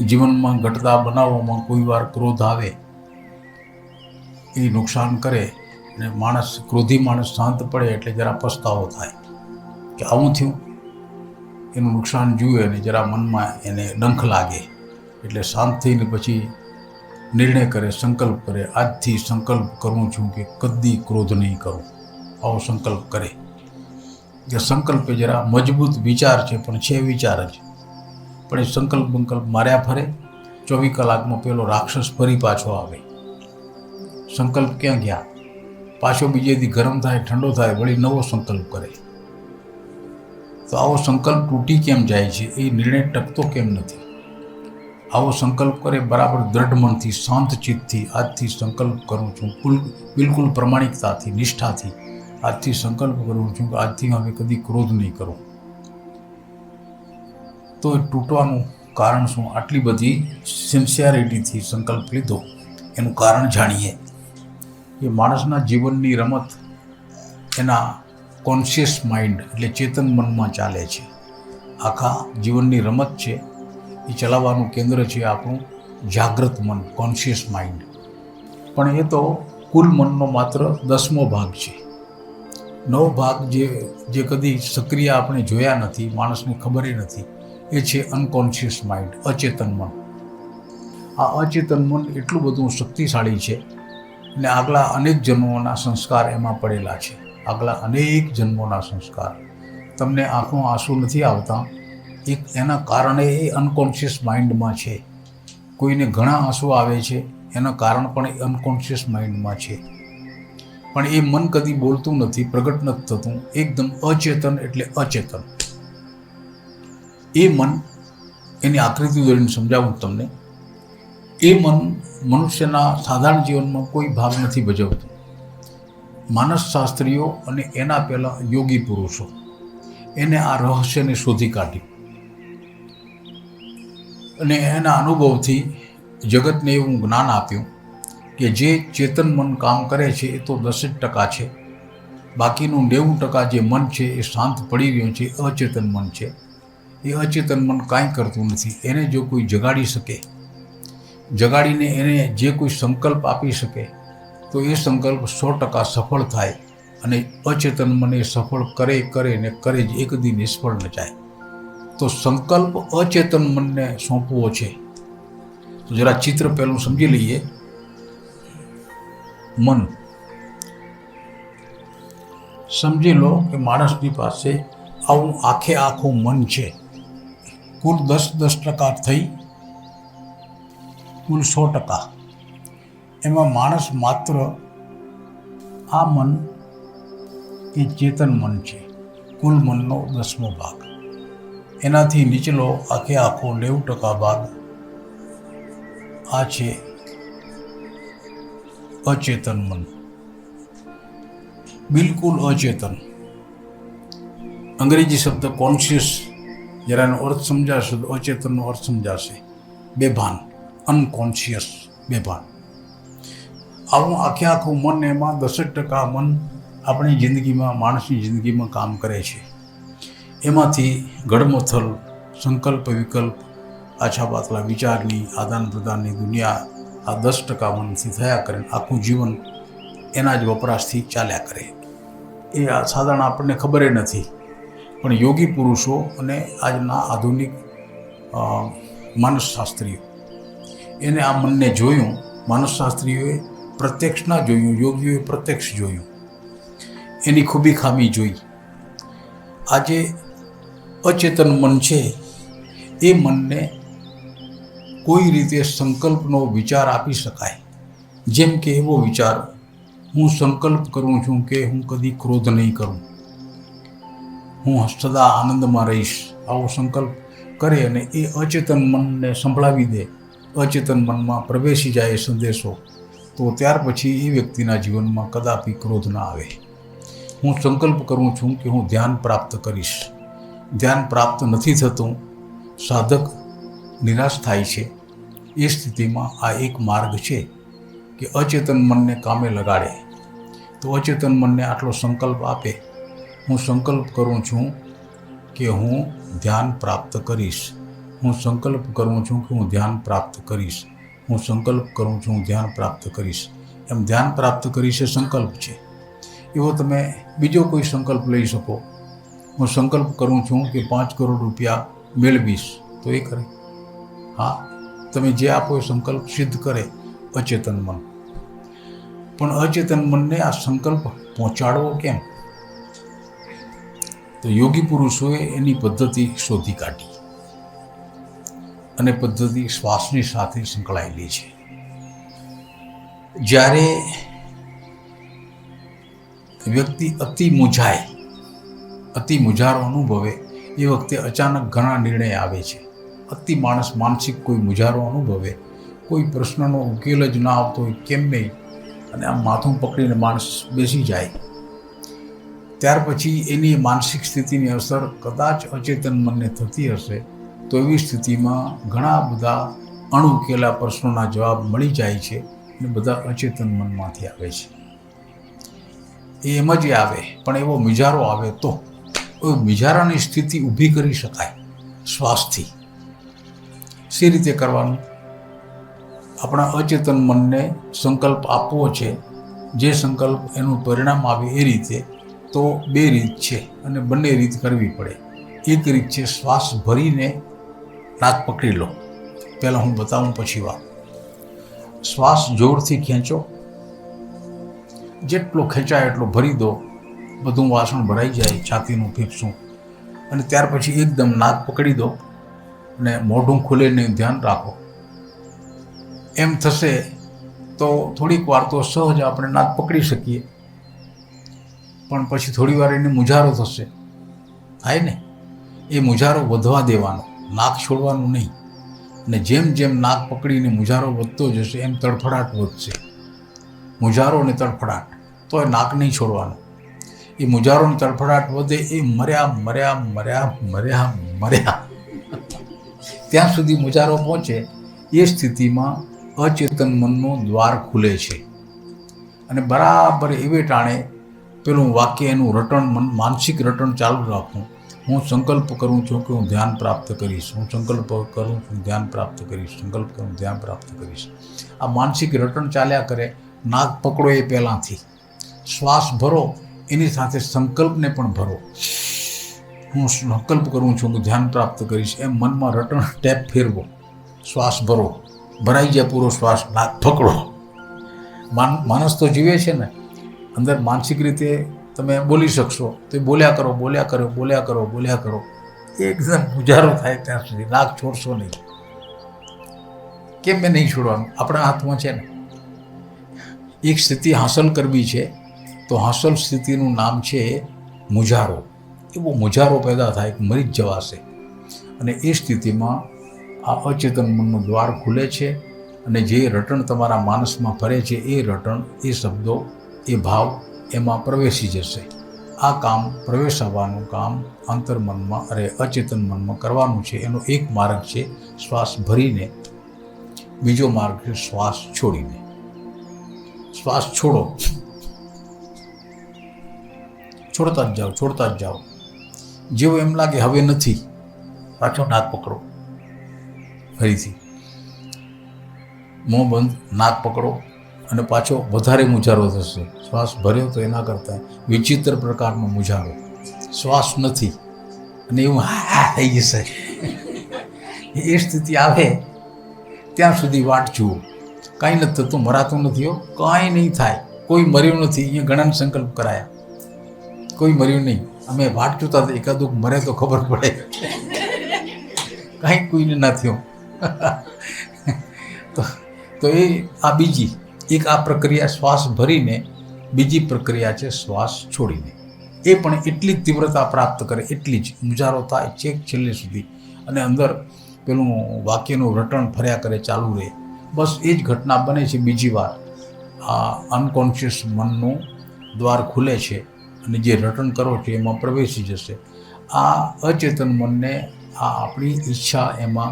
જીવનમાં ઘટતા બનાવોમાં કોઈ વાર ક્રોધ આવે, એ નુકસાન કરે, અને ક્રોધી માણસ શાંત પડે એટલે જરા પસ્તાવો થાય કે આવું થયું, એનું નુકસાન જુએ અને જરા મનમાં એને ડંખ લાગે એટલે શાંત થઈને પછી નિર્ણય કરે, સંકલ્પ કરે, આજથી સંકલ્પ કરું છું કે કદી ક્રોધ નહીં કરું. આવો સંકલ્પ કરે. જે સંકલ્પ એ જરા મજબૂત વિચાર છે, પણ છે વિચાર જ, પણ એ સંકલ્પ માર્યા ફરે. 24 કલાકમાં પેલો રાક્ષસ ફરી પાછો આવે. સંકલ્પ ક્યાં ગયા? પાછો બીજે દી ગરમ થાય, ઠંડો થાય, વળી નવો સંકલ્પ કરે. તો આવો સંકલ્પ તૂટી કેમ જાય છે? એ નિર્ણય ટકતો કેમ નથી? આવો સંકલ્પ કરે બરાબર દ્રઢ મનથી, શાંત ચિત્તથી, આજથી સંકલ્પ કરું છું, બિલકુલ પ્રમાણિકતાથી, નિષ્ઠાથી આજથી સંકલ્પ કરું છું કે આજથી હવે કદી ક્રોધ નહીં કરું. તો એ તૂટવાનું કારણ શું? આટલી બધી સિન્સિયરિટીથી સંકલ્પ લીધો, એનું કારણ જાણીએ. એ માણસના જીવનની રમત એના કોન્શિયસ માઇન્ડ એટલે ચેતન મનમાં ચાલે છે. આખા જીવનની રમત છે એ ચલાવવાનું કેન્દ્ર છે આપણું જાગૃત મન, કોન્શિયસ માઇન્ડ. પણ એ તો કુલ મનનો માત્ર 10મો ભાગ છે. 9 ભાગ જે કદી સક્રિય આપણે જોયા નથી, માણસને ખબર નથી, એ છે અનકોન્શિયસ માઇન્ડ, અચેતન મન. આ અચેતન મન એટલું બધું શક્તિશાળી છે ને આગલા અનેક જન્મોના સંસ્કાર એમાં પડેલા છે. આગલા અનેક જન્મોના સંસ્કાર તમને આંખમાં આંસુ નથી આવતા, એક એના કારણે એ અનકોન્શિયસ માઇન્ડમાં છે. કોઈને ઘણા આંસુ આવે છે, એના કારણ પણ એ અનકોન્શિયસ માઇન્ડમાં છે. પણ એ મન કદી બોલતું નથી, પ્રગટ નથી થતું, એકદમ અચેતન એટલે અચેતન. એ મન, એની આકૃતિ દોરીને સમજાવું તમને. એ મન મનુષ્યના સાધારણ જીવનમાં કોઈ ભાગ નથી ભજવતું. માનસશાસ્ત્રીઓ અને એના પહેલાં યોગી પુરુષો એને આ રહસ્યને શોધી કાઢ્યું અને એના અનુભવથી જગતને એવું જ્ઞાન આપ્યું કે જે ચેતન મન કામ કરે છે એ તો 10% છે. બાકીનું 90% જે મન છે એ શાંત પડી રહ્યું છે, અચેતન મન છે. એ અચેતન મન કાંઈ કરતું નથી. એને જો કોઈ જગાડી શકે, જગાડીને એને જે કોઈ સંકલ્પ આપી શકે તો એ સંકલ્પ 100% સફળ થાય. અને અચેતન મને સફળ કરે ને કરે જ, એક દી નિષ્ફળ ન જાય. તો સંકલ્પ અચેતન મનને સોંપવો છે. તો જરા ચિત્ર પહેલું સમજી લઈએ. મન, સમજી લો કે માણસની પાસે આવું આખું મન છે. કુલ 10% થઈ કુલ 100%. એમાં માણસ માત્ર આ મન એ ચેતન મન છે, કુલ મનનો 10મો ભાગ. એનાથી નીચલો આખો 90% ભાગ આ છે અચેતન મન, બિલકુલ અચેતન. અંગ્રેજી શબ્દ કોન્શિયસ, જરા એનો અર્થ સમજાશે તો અચેતનનો અર્થ સમજાશે. બેભાન, અનકોન્શિયસ, બેભાન. આવું આખું મન, એમાં 10% મન આપણી જિંદગીમાં, માણસની જિંદગીમાં કામ કરે છે. એમાંથી ઘડમથલ, સંકલ્પ વિકલ્પ, આછા પાતળા વિચારની આદાન પ્રદાનની દુનિયા આ 10% મનથી થયા કરે. આખું જીવન એના જ વપરાશથી ચાલ્યા કરે. એ સાધારણ આપણને ખબર નથી. પણ યોગી પુરુષો અને આજના આધુનિક માનસશાસ્ત્રીઓ એને આ મનને જોયું. માનસશાસ્ત્રીઓએ પ્રત્યક્ષ ના જોયું, યોગીઓએ પ્રત્યક્ષ જોયું, એની ખૂબી ખામી જોઈ. આજે અચેતન મન છે એ મનને કોઈ રીતે સંકલ્પનો વિચાર આપી શકાય. જેમ કે એવો વિચાર, હું સંકલ્પ કરું છું કે હું કદી ક્રોધ નહીં કરું, હું સદા આનંદમાં રહીશ. આવો સંકલ્પ કરે અને એ અચેતન મનને સંભળાવી દે, અચેતન મનમાં પ્રવેશી જાય એ સંદેશો, તો ત્યાર પછી એ વ્યક્તિના જીવનમાં કદાપી ક્રોધ ના આવે. હું સંકલ્પ કરું છું કે હું ધ્યાન પ્રાપ્ત કરીશ. ધ્યાન પ્રાપ્ત નથી થતું, સાધક નિરાશ થાય છે. એ સ્થિતિમાં આ એક માર્ગ છે કે અચેતન મનને કામે લગાડે. તો અચેતન મનને આટલો સંકલ્પ આપે, હું સંકલ્પ કરું છું કે હું ધ્યાન પ્રાપ્ત કરીશ. હું સંકલ્પ કરું છું કે હું ધ્યાન પ્રાપ્ત કરીશ. હું સંકલ્પ કરું છું, હું ધ્યાન પ્રાપ્ત કરીશ. એમ ધ્યાન પ્રાપ્ત કરીશ એ સંકલ્પ છે. એવો તમે બીજો કોઈ સંકલ્પ લઈ શકો. હું સંકલ્પ કરું છું કે 5 કરોડ રૂપિયા મેળવીશ, તો એ કરે. હા, તમે જે આપો એ સંકલ્પ સિદ્ધ કરે અચેતન મન. પણ અચેતન મનને આ સંકલ્પ પહોંચાડવો કેમ? તો યોગી પુરુષોએ એની પદ્ધતિ શોધી કાઢી, અને પદ્ધતિ શ્વાસની સાથે સંકળાયેલી છે. જ્યારે વ્યક્તિ અતિ મૂંઝારો અનુભવે એ વખતે અચાનક ઘણા નિર્ણય આવે છે. માણસ માનસિક કોઈ મૂંઝારો અનુભવે, કોઈ પ્રશ્નનો ઉકેલ જ ના આવતો હોય કેમ નહીં, અને આમ માથું પકડીને માણસ બેસી જાય, ત્યાર પછી એની માનસિક સ્થિતિની અસર કદાચ અચેતન મનને થતી હશે. તો એવી સ્થિતિમાં ઘણા બધા અણઉકેલા પ્રશ્નોના જવાબ મળી જાય છે, અને બધા અચેતન મનમાંથી આવે છે. એમ જ આવે, પણ એવો મૂંઝારો આવે તો એ મૂંઝારાની સ્થિતિ ઊભી કરી શકાય શ્વાસથી. શી રીતે કરવાનું? આપણા અચેતન મનને સંકલ્પ આપવો છે, જે સંકલ્પ એનું પરિણામ આવે એ રીતે. તો 2 રીત છે, અને બંને રીત કરવી પડે. એક રીત છે શ્વાસ ભરીને નાક પકડી લો. પહેલાં હું બતાવું, પછી વાત. શ્વાસ જોરથી ખેંચો, જેટલો ખેંચાય એટલો ભરી દો, બધું વાસણ ભરાઈ જાય, છાતીનું ફેફસું. અને ત્યાર પછી એકદમ નાક પકડી દો, અને મોઢું ખુલેને ધ્યાન રાખો. એમ થશે તો થોડીક વાર તો સહજ આપણે નાક પકડી શકીએ, પણ પછી થોડી વાર એને મૂંઝારો થશે, થાય ને? એ મૂંઝારો વધવા દેવાનો, નાક છોડવાનું નહીં. અને જેમ જેમ નાક પકડીને મૂંઝારો વધતો જશે એમ તડફડાટ વધશે. મૂંઝારો અને તડફડાટ, તો એ નાક નહીં છોડવાનું. એ મૂંઝારો અને તડફડાટ વધે, એ મર્યા ત્યાં સુધી મૂંઝારો પહોંચે. એ સ્થિતિમાં અચેતન મનનો દ્વાર ખુલે છે, અને બરાબર એવે ટાણે પેલું વાક્ય, એનું રટણ, માનસિક રટણ ચાલુ રાખવું. હું સંકલ્પ કરું છું કે હું ધ્યાન પ્રાપ્ત કરીશ, હું સંકલ્પ કરું છું ધ્યાન પ્રાપ્ત કરીશ, સંકલ્પ કરું ધ્યાન પ્રાપ્ત કરીશ. આ માનસિક રટણ ચાલ્યા કરે. નાક પકડો એ પહેલાંથી, શ્વાસ ભરો એની સાથે સંકલ્પને પણ ભરો. હું સંકલ્પ કરું છું કે ધ્યાન પ્રાપ્ત કરીશ, એમ મનમાં રટણ ટેપ ફેરવો. શ્વાસ ભરો, ભરાઈ જાય પૂરો શ્વાસ, નાક પકડો. માણસ તો જીવે છે ને, અંદર માનસિક રીતે તમે બોલી શકશો તો બોલ્યા કરો. એકદમ ગુજારો થાય ત્યાં સુધી નાક છોડશો નહીં. કેમ મેં નહીં છોડવાનું? આપણા હાથમાં છે ને. એક સ્થિતિ હાંસલ કરવી છે, તો હાંસલ સ્થિતિનું નામ છે મૂંઝારો. એવો મૂંઝારો પેદા થાય કે મરી જ જવાશે. અને એ સ્થિતિમાં આ અચેતન મનનો દ્વાર ખુલે છે, અને જે રટણ તમારા માનસમાં ફરે છે એ રટણ, એ શબ્દો, એ ભાવ એમાં પ્રવેશી જશે. આ કામ પ્રવેશાવાનું કામ અંતર્મનમાં અચેતન મનમાં કરવાનું છે. એનો એક માર્ગ છે શ્વાસ ભરીને, બીજો માર્ગ છે શ્વાસ છોડીને. શ્વાસ છોડો, છોડતા જ જાઓ. જેવું એમ લાગે હવે નથી, પાછો નાક પકડો, ફરીથી મોં બંધ, નાક પકડો, અને પાછો વધારે મૂંઝારો થશે. શ્વાસ ભર્યો તો એના કરતાં વિચિત્ર પ્રકારનો મૂંઝારો, શ્વાસ નથી, અને એવું થઈ જશે. એ સ્થિતિ આવે ત્યાં સુધી વાટ જુઓ. કાંઈ નથી થતું, મરાતું નથી હો, કાંઈ નહીં થાય. કોઈ મર્યું નથી. અહીંયા ઘણા સંકલ્પ કરાયા, કોઈ મર્યું નહીં. અમે વાટ જોતા હતા, એકાદું મરે તો ખબર પડે. કાંઈ કોઈને ના થયું. તો એ આ બીજી એક આ પ્રક્રિયા શ્વાસ ભરીને, બીજી પ્રક્રિયા છે શ્વાસ છોડીને. એ પણ એટલી જ તીવ્રતા પ્રાપ્ત કરે, એટલી જ મૂંઝારો થાય છેક છેલ્લે સુધી, અને અંદર પેલું વાક્યનું રટણ ફર્યા કરે, ચાલુ રહે. બસ એ જ ઘટના બને છે બીજી વાર. આ અનકોન્શિયસ મનનું દ્વાર ખુલે છે, અને જે રટણ કરો છો એમાં પ્રવેશી જશે. આ અચેતન મનને આ આપણી ઈચ્છા એમાં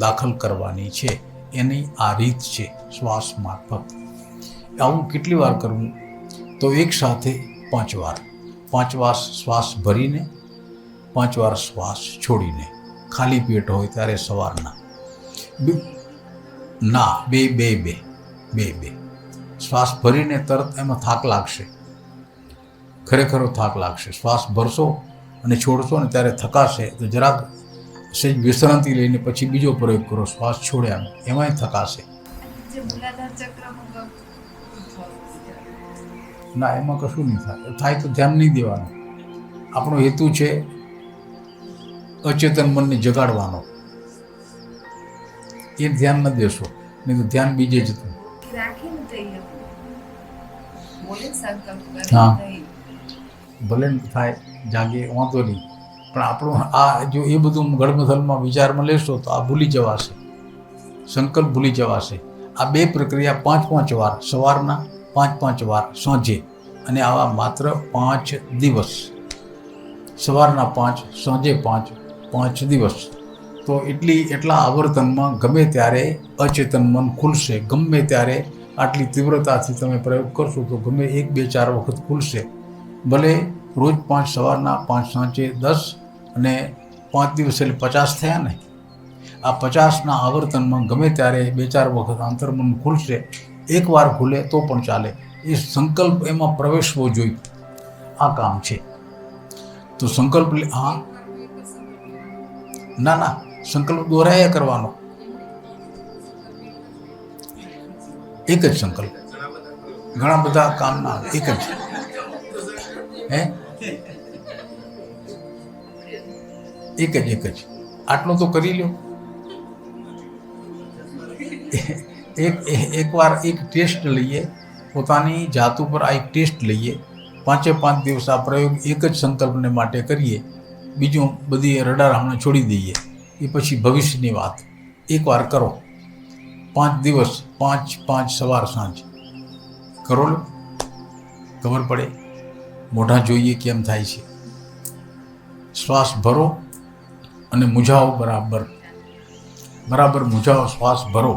દાખલ કરવાની છે. એની આ રીત છે શ્વાસ મારફત. આવું કેટલી વાર કરવું? તો એક સાથે 5 વાર. 5 વાર શ્વાસ ભરીને, 5 વાર શ્વાસ છોડીને. ખાલી પેટ હોય ત્યારે સવારના. ના, બે. શ્વાસ ભરીને તરત એમાં થાક લાગશે, ખરેખર થાક લાગશે. શ્વાસ ભરશો અને છોડશો ને ત્યારે થકાશે તો જરાક સહેજ વિશ્રાંતિ લઈને પછી બીજો પ્રયોગ કરો, શ્વાસ છોડ્યા એમાંય થકાશે. જે મૂલાધાર ચક્રમાં ના, એમાં કશું નહીં થાય. થાય તો ધ્યાન નહીં દેવાનું. આપણો હેતુ છે અચેતન મનને જગાડવાનો. એ ધ્યાન ન દેશો, નહીં તો ધ્યાન બીજે જતું. રાખીને જઈએ બોલે સંકલ્પ હા. કરી ભલે ન થાય, જાગે, વાંધો નહીં, પણ આપણું આ જો એ બધું ગળમથલમાં વિચારમાં લેશો તો આ ભૂલી જવાશે, સંકલ્પ ભૂલી જવાશે. આ બે પ્રક્રિયા 5-5 વાર, સવારના 5-5 વાર, સાંજે, અને આવા માત્ર 5 દિવસ, સવારના 5, સાંજે 5 દિવસ. તો એટલા આવર્તનમાં ગમે ત્યારે અચેતન મન ખુલશે. ગમે ત્યારે આટલી તીવ્રતાથી તમે પ્રયોગ કરશો તો ગમે 1, 2, 4 વખત ખુલશે. ભલે રોજ 5 સવારના, 5 સાંજે, 10 અને 5 દિવસ એટલે 50 થયા ને. આ 50ના આવર્તનમાં ગમે ત્યારે 2-4 વખત આંતરમન ખુલશે. એકવાર ખુલે તો પણ ચાલે. એ સંકલ્પ એમાં પ્રવેશવો જોઈએ. આ કામ છે. તો સંકલ્પ હા, ના, સંકલ્પ દોહરાયા કરવાનો. એક જ સંકલ્પ, ઘણા બધા કામ ના આવે, એક જ. હે, એક જ આટલો તો કરી લો. એકવાર એક ટેસ્ટ લઈએ, પોતાની જાત ઉપર આ એક ટેસ્ટ લઈએ. 5 દિવસ આ પ્રયોગ એક જ સંકલ્પને માટે કરીએ. બીજું બધી રડાર હમણાં છોડી દઈએ. એ પછી ભવિષ્યની વાત. એકવાર કરો, 5 દિવસ, 5 સવાર સાંજ કરો લો, ખબર પડે. મોઢા જોઈએ કેમ થાય છે. શ્વાસ ભરો અને મૂંઝાવો, બરાબર મૂંઝાવો. શ્વાસ ભરો,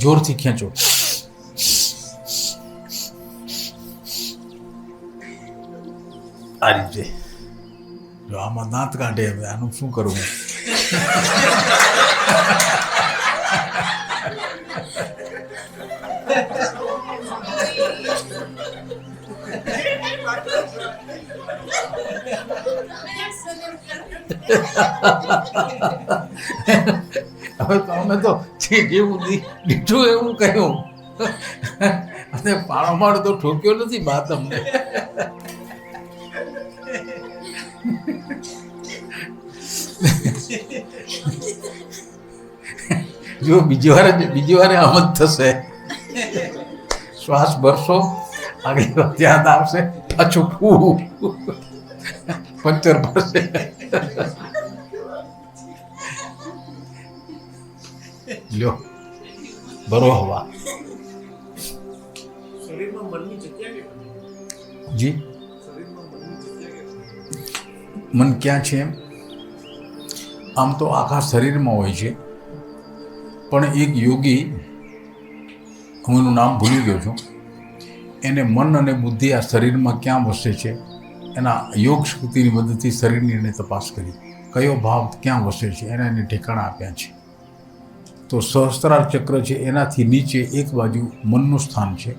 જોરથી ખેંચો. આ રીતે. જો આમાં દાંત કાઢે, હવે આનું શું કરવું? હવે તમે તો જેવું દીઠું એવું કહ્યું, અને પાડો તો ઠોક્યો નથી બા તમને. જો બીજી વારે આમ જ થશે. શ્વાસ ભરશો, આગળ ધ્યાન આવશે, પાછું પંચર ભરશે. લ્યો, ભરો હવા. શરીરમાં મનની જગ્યા કેટલી? જી, શરીરમાં મનની જગ્યા કેટલી? મન ક્યાં છે? આમ તો આખા શરીરમાં હોય છે, પણ એક યોગી, હું એનું નામ ભૂલી ગયો છું, એને મન અને બુદ્ધિ આ શરીરમાં ક્યાં વસે છે એના યોગ શક્તિની મદદથી શરીરની એને તપાસ કરી. કયો ભાવ ક્યાં વસે છે એના એને ઠેકાણા આપ્યા છે. તો સહસ્ત્રાર ચક્ર છે, એનાથી નીચે એક બાજુ મનનું સ્થાન છે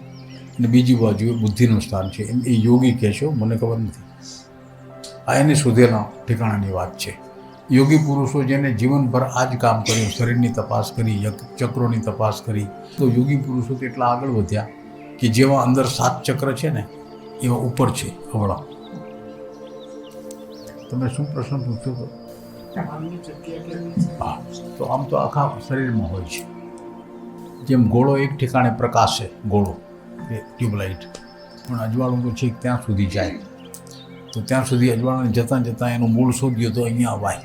અને બીજી બાજુ બુદ્ધિનું સ્થાન છે. એમ એ યોગી કહે છે, મને ખબર નથી. આ એને શોધેલા ઠેકાણાની વાત છે. યોગી પુરુષો જેને જીવનભર આ જ કામ કર્યું, શરીરની તપાસ કરી, ચક્રોની તપાસ કરી, તો યોગી પુરુષો તો એટલા આગળ વધ્યા કે જેવા અંદર 7 ચક્ર છે ને એવા ઉપર છે અવળા. તમે શું પ્રશ્ન પૂછો છો? મનની જગ્યા કેટલી? હા, તો આમ તો આખા શરીરમાં હોય છે. જેમ ગોળો એક ઠેકાણે પ્રકાશે, ગોળો એ ટ્યુબલાઇટ, પણ અજવાળું તો છેક ત્યાં સુધી જાય. તો ત્યાં સુધી અજવાળાને જતાં એનું મૂળ શોધ્યો તો અહીંયા અવાય.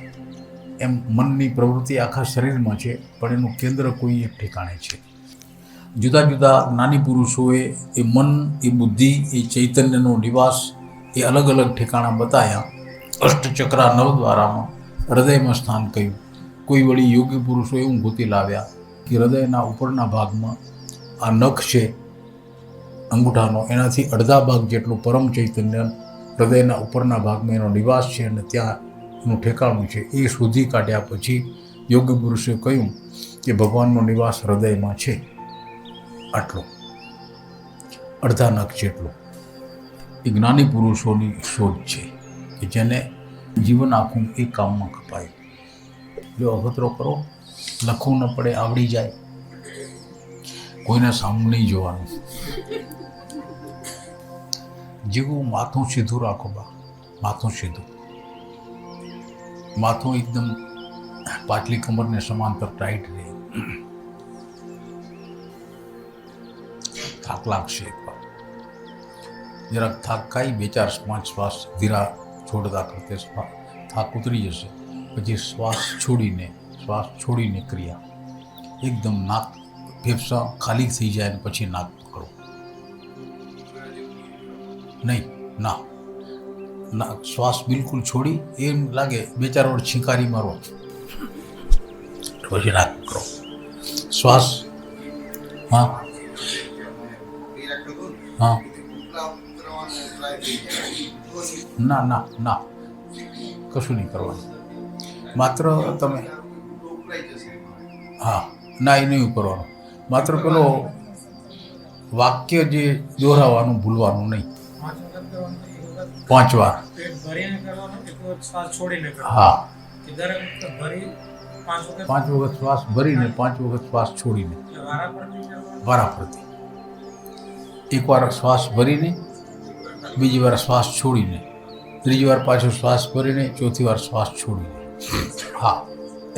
એમ મનની પ્રવૃત્તિ આખા શરીરમાં છે, પણ એનું કેન્દ્ર કોઈ એક ઠેકાણે છે. જુદા જુદા જ્ઞાની પુરુષોએ એ મન, એ બુદ્ધિ, એ ચૈતન્યનો નિવાસ એ અલગ અલગ ઠેકાણા બતાવ્યા. અષ્ટચક્રા 9 દ્વારામાં હૃદયમાં સ્થાન કહ્યું. કોઈ વળી યોગી પુરુષો એવું ગોતી લાવ્યા કે હૃદયના ઉપરના ભાગમાં આ નખ છે અંગૂઠાનો, એનાથી અડધા ભાગ જેટલું પરમ ચૈતન્ય હૃદયના ઉપરના ભાગમાં એનો નિવાસ છે અને ત્યાં એનું ઠેકાણું છે. એ શોધી કાઢ્યા પછી યોગી પુરુષે કહ્યું કે ભગવાનનો નિવાસ હૃદયમાં છે, આટલો અડધા નખ જેટલો. એ જ્ઞાની પુરુષોની શોધ છે કે જેને જીવન આખું એક કામમાં કપાયું. જો અખતરો કરો, લખવું ન પડે, આવડી જાય, કોઈને સામું નહીં જોવાનું. જેવું માથું સીધું રાખો બા, માથું સીધું, માથું એકદમ પાટલી કમરને સમાંતર ટાઈટ રહે. થાક લાગશે એકવાર, જરાક થાક ખાઈ 2-4-5 શ્વાસ ધીરા છોડતા કરતે થાક ઉતરી જશે. પછી શ્વાસ છોડીને ક્રિયા એકદમ નાક ફેફસા ખાલી થઈ જાય ને પછી નાક પકડો. નહીં, ના, શ્વાસ બિલકુલ છોડી એમ લાગે 2-4 વાર છીંકારી મારો પછી નાક પકડો. શ્વાસ, હા હા, ના, કશું નહીં કરવાનું. માત્ર તમે હા, ના, એ નહીં કરવાનું. માત્ર પેલો વાક્ય જે દોહરાવાનું ભૂલવાનું નહીં. 5 વાર હા, 5 વખત શ્વાસ ભરીને 5 વખત શ્વાસ છોડીને વારાફરતી. એકવાર શ્વાસ ભરીને, બીજી વાર શ્વાસ છોડીને, ત્રીજી વાર પાછો શ્વાસ ભરીને, ચોથી વાર શ્વાસ છોડીને. હા,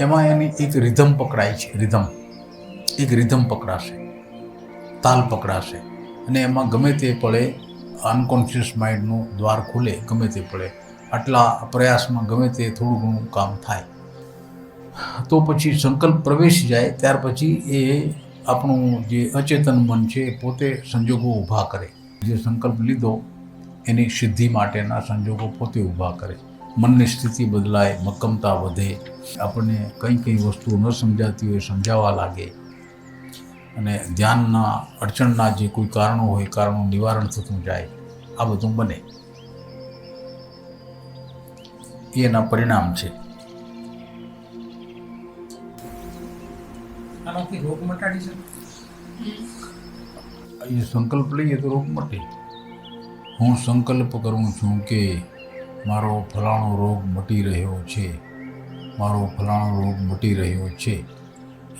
એમાં એની એક રિધમ પકડાય છે. એક રિધમ પકડાશે, તાલ પકડાશે, અને એમાં ગમે તે પડે અનકોન્શિયસ માઇન્ડનું દ્વાર ખુલે. ગમે તે પડે આટલા પ્રયાસમાં ગમે તે થોડું ઘણું કામ થાય તો પછી સંકલ્પ પ્રવેશી જાય. ત્યાર પછી એ આપણું જે અચેતન મન છે એ પોતે સંજોગો ઊભા કરે. જે સંકલ્પ લીધો એની સિદ્ધિ માટેના સંજોગો પોતે ઊભા કરે. મનની સ્થિતિ બદલાય, મક્કમતા વધે, આપણને કઈ વસ્તુઓ ન સમજાતી હોય સમજાવવા લાગે, અને ધ્યાનના અડચણના જે કોઈ કારણો હોય કારણો નિવારણ થતું જાય. આ બધું બને, એના પરિણામ છે. આનાથી રોગ મટાડી શકે. એ સંકલ્પ લઈએ તો રોગ મટે. હું સંકલ્પ કરું છું કે મારો ફલાણો રોગ મટી રહ્યો છે, મારો ફલાણો રોગ મટી રહ્યો છે.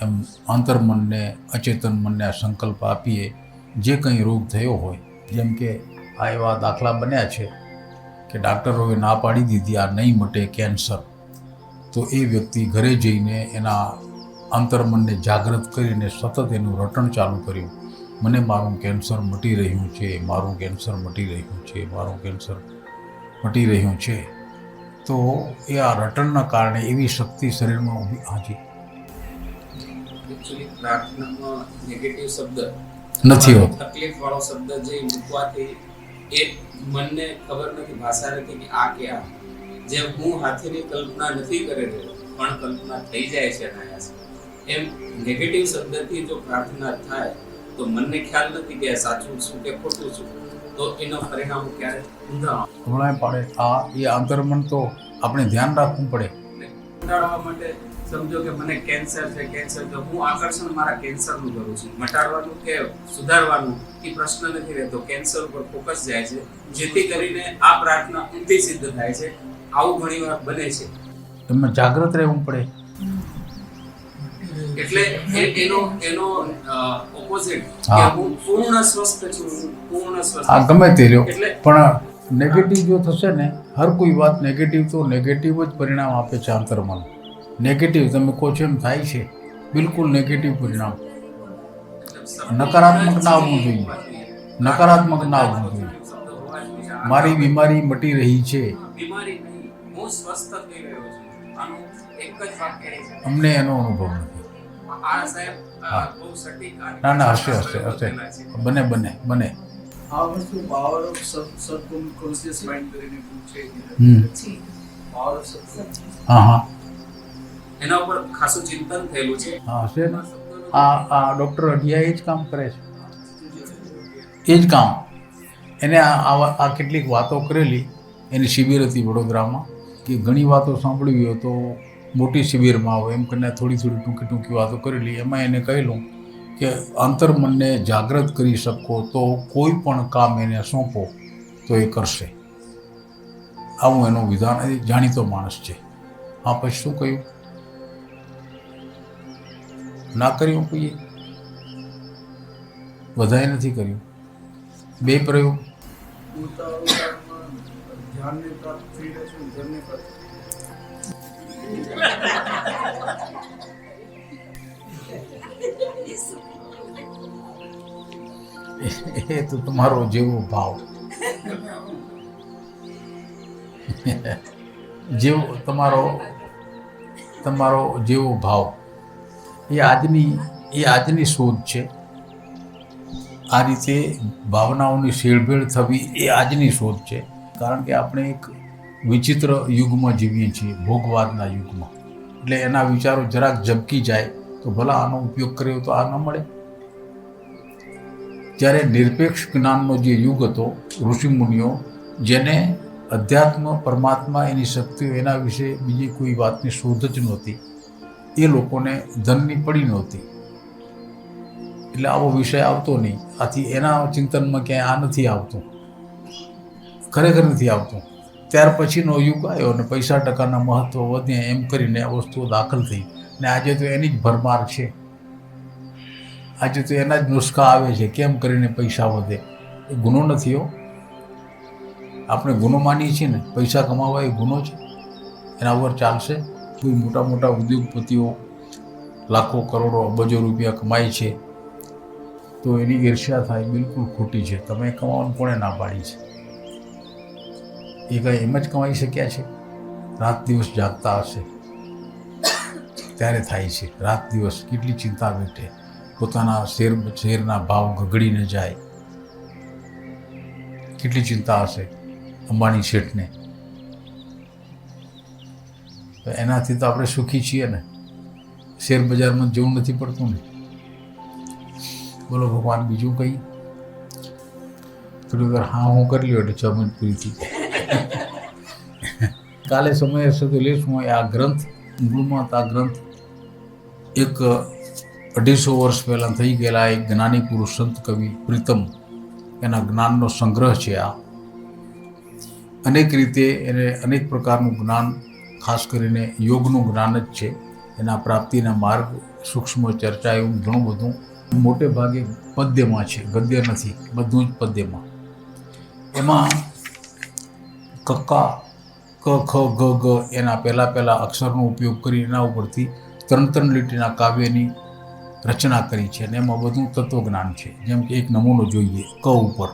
એમ અંતર્મનને, અચેતન મનને આ સંકલ્પ આપીએ. જે કંઈ રોગ થયો હોય, જેમ કે આ એવા દાખલા બન્યા છે કે ડાક્ટરોએ ના પાડી દીધી આ નહીં મટે, કેન્સર. તો એ વ્યક્તિ ઘરે જઈને એના અંતર્મનને જાગૃત કરીને સતત એનું રટણ ચાલુ કર્યું. મને મારું કેન્સર મટી રહ્યું છે, મારું કેન્સર મટી રહ્યું છે, મારું કેન્સર મટી રહ્યું છે. તો એ આ રટણના કારણે એવી શક્તિ શરીરમાં ઊભી. હાજી, એકચ્યુઅલી પ્રાર્થનામાં નેગેટિવ શબ્દ નથી હોતો. તકલીફ વાળો શબ્દ જે મૂકવાથી એ મનને ખબર નથી, ભાષા નથી કે આ કે આ. જે હું હાથીની કલ્પના નથી કરી રહ્યો પણ કલ્પના થઈ જાય છે અનાયાસ. એમ નેગેટિવ શબ્દથી જો પ્રાર્થના થાય તો મનને ખ્યાલ નથી કે સાચું શું કે ખોટું શું, તો એનો પરિણામ ક્યારે ઊંધા હમણાં પાડે. આ એ અંતર્મન તો આપણે ધ્યાન રાખવું પડે. મટાડવા માટે સમજો કે મને કેન્સર છે, તો હું આકર્ષણ મારા કેન્સરનું કરું છું. મટાડવાનું કે સુધારવાનું એ પ્રશ્ન નથી રહેતો, કેન્સર ઉપર ફોકસ જાય છે, જેથી કરીને આ પ્રાર્થના ઊંધી સિદ્ધ થાય છે. આવું ઘણીવાર બને છે. એમાં જાગૃત રહેવું પડે. એટલે એનો ઓપોઝિટ કે હા. હું પૂર્ણ સ્વસ્થ છું, પૂર્ણ સ્વસ્થ. આ ગમે તે રહ્યો, એટલે પણ નેગેટિવ જો થશે ને, હર કોઈ વાત નેગેટિવ તો નેગેટિવ જ પરિણામ આપે છે. અંતર્મન નેગેટિવ તમે કહો છો એમ થાય છે, બિલકુલ નેગેટિવ પરિણામ. નકારાત્મક ના આવવું જોઈએ, નકારાત્મક ના આવવું જોઈએ. મારી બીમારી મટી રહી છે, બીમારી નહીં, હું સ્વસ્થ થઈ રહ્યો છું. આનું એક જ વાક્ય છે. અમને એનો અનુભવ નથી. આ સાહેબ હા. બહુ સટીક ના, હશે. બને. આ વસ્તુ પાવર ઓફ સબકોન્શિયસ માઇન્ડ કરીને પૂછે છે. જી. Power of subconscious. હા, એના ઉપર ખાસું ચિંતન થયેલું છે. હશે ને. આ ડૉક્ટર અઢિયા એ જ કામ કરે છે, એ જ કામ. એને આ કેટલીક વાતો કરેલી. એની શિબિર હતી વડોદરામાં, કે ઘણી વાતો સાંભળવી હોય તો મોટી શિબિરમાં આવો એમ કરીને થોડી ટૂંકી વાતો કરેલી. એમાં એને કહેલું કે અંતર્મનને જાગૃત કરી શકો તો કોઈ પણ કામ એને સોંપો તો એ કરશે. આવું એનું વિધાન, એ જાણીતો માણસ છે. હા, પછી શું કહ્યું? ના કર્યું કોઈએ? બધાએ નથી કર્યું. 2 પ્રયોગ. ઉતાવળમાં ધ્યાનને પ્રાપ્ત થઈ રહે છે, ધ્યાનને પ્રાપ્ત. એ તો તમારો જેવો ભાવ, જેવો તમારો જેવો ભાવ, એ આજની શોધ છે. આ રીતે ભાવનાઓની શેરભેળ થવી એ આજની શોધ છે. કારણ કે આપણે એક વિચિત્ર યુગમાં જીવીએ છીએ, ભોગવાદના યુગમાં. એટલે એના વિચારો જરાક ઝબકી જાય તો ભલા આનો ઉપયોગ કર્યો તો આ ન મળે. જ્યારે નિરપેક્ષ જ્ઞાનનો જે યુગ હતો, ઋષિમુનિઓ જેને અધ્યાત્મ, પરમાત્મા, એની શક્તિઓ, એના વિશે બીજી કોઈ વાતની શોધ જ નહોતી, એ લોકોને ધનની પડી નહોતી, એટલે આવો વિષય આવતો નહીં. આથી એના ચિંતનમાં ક્યાંય આ નથી આવતું, ખરેખર નથી આવતું. ત્યાર પછીનો યુગ આવ્યો અને પૈસા ટકાના મહત્ત્વ વધ્યા, એમ કરીને આ વસ્તુઓ દાખલ થઈ. ને આજે તો એની જ ભરમાર છે. આજે તો એના જ નુસ્ખા આવે છે, કેમ કરીને પૈસા વધે. એ ગુનો નથી હો. આપણે ગુનો માનીએ છીએ ને, પૈસા કમાવા એ ગુનો છે, એના ઉપર ચાલશે. કોઈ મોટા મોટા ઉદ્યોગપતિઓ લાખો, કરોડો, અબજો રૂપિયા કમાય છે તો એની ઈર્ષ્યા થાય, બિલકુલ ખોટી છે. તમે કમાવાનું કોણે ના પાડી છે? એ કંઈ એમ જ કમાઈ શક્યા છે? રાત દિવસ જાગતા હશે ત્યારે થાય છે. રાત દિવસ કેટલી ચિંતા વેઠે, પોતાના શેરના ભાવ ગગડી ન જાય, કેટલી ચિંતા હશે અંબાણી શેઠને. એનાથી તો આપણે સુખી છીએ ને, શેર બજારમાં જવું નથી પડતું ને. બોલો ભગવાન, બીજું કંઈ? થોડી વાર હા હું કરી લ્યો એટલે 6 મિનિટ પૂરી થઈ. કાલે સમય હશે તો લેશું. આ ગ્રંથ મૂળમાં આ ગ્રંથ એક 250 વર્ષ પહેલાં થઈ ગયેલા એક જ્ઞાની પુરુષ સંત કવિ પ્રીતમ, એના જ્ઞાનનો સંગ્રહ છે. આ અનેક રીતે એને અનેક પ્રકારનું જ્ઞાન, ખાસ કરીને યોગનું જ્ઞાન જ છે. એના પ્રાપ્તિના માર્ગ, સૂક્ષ્મ ચર્ચા, એવું ઘણું બધું મોટે ભાગે પદ્યમાં છે, ગદ્ય નથી, બધું જ પદ્યમાં. એમાં કક્કા, ક, ખ, ગ, ગ એના પહેલાં અક્ષરનો ઉપયોગ કરી એના ઉપરથી 3 લીટીના કાવ્યની રચના કરી છે. અને એમાં બધું તત્વજ્ઞાન છે. જેમ કે એક નમૂનો જોઈએ. ક ઉપર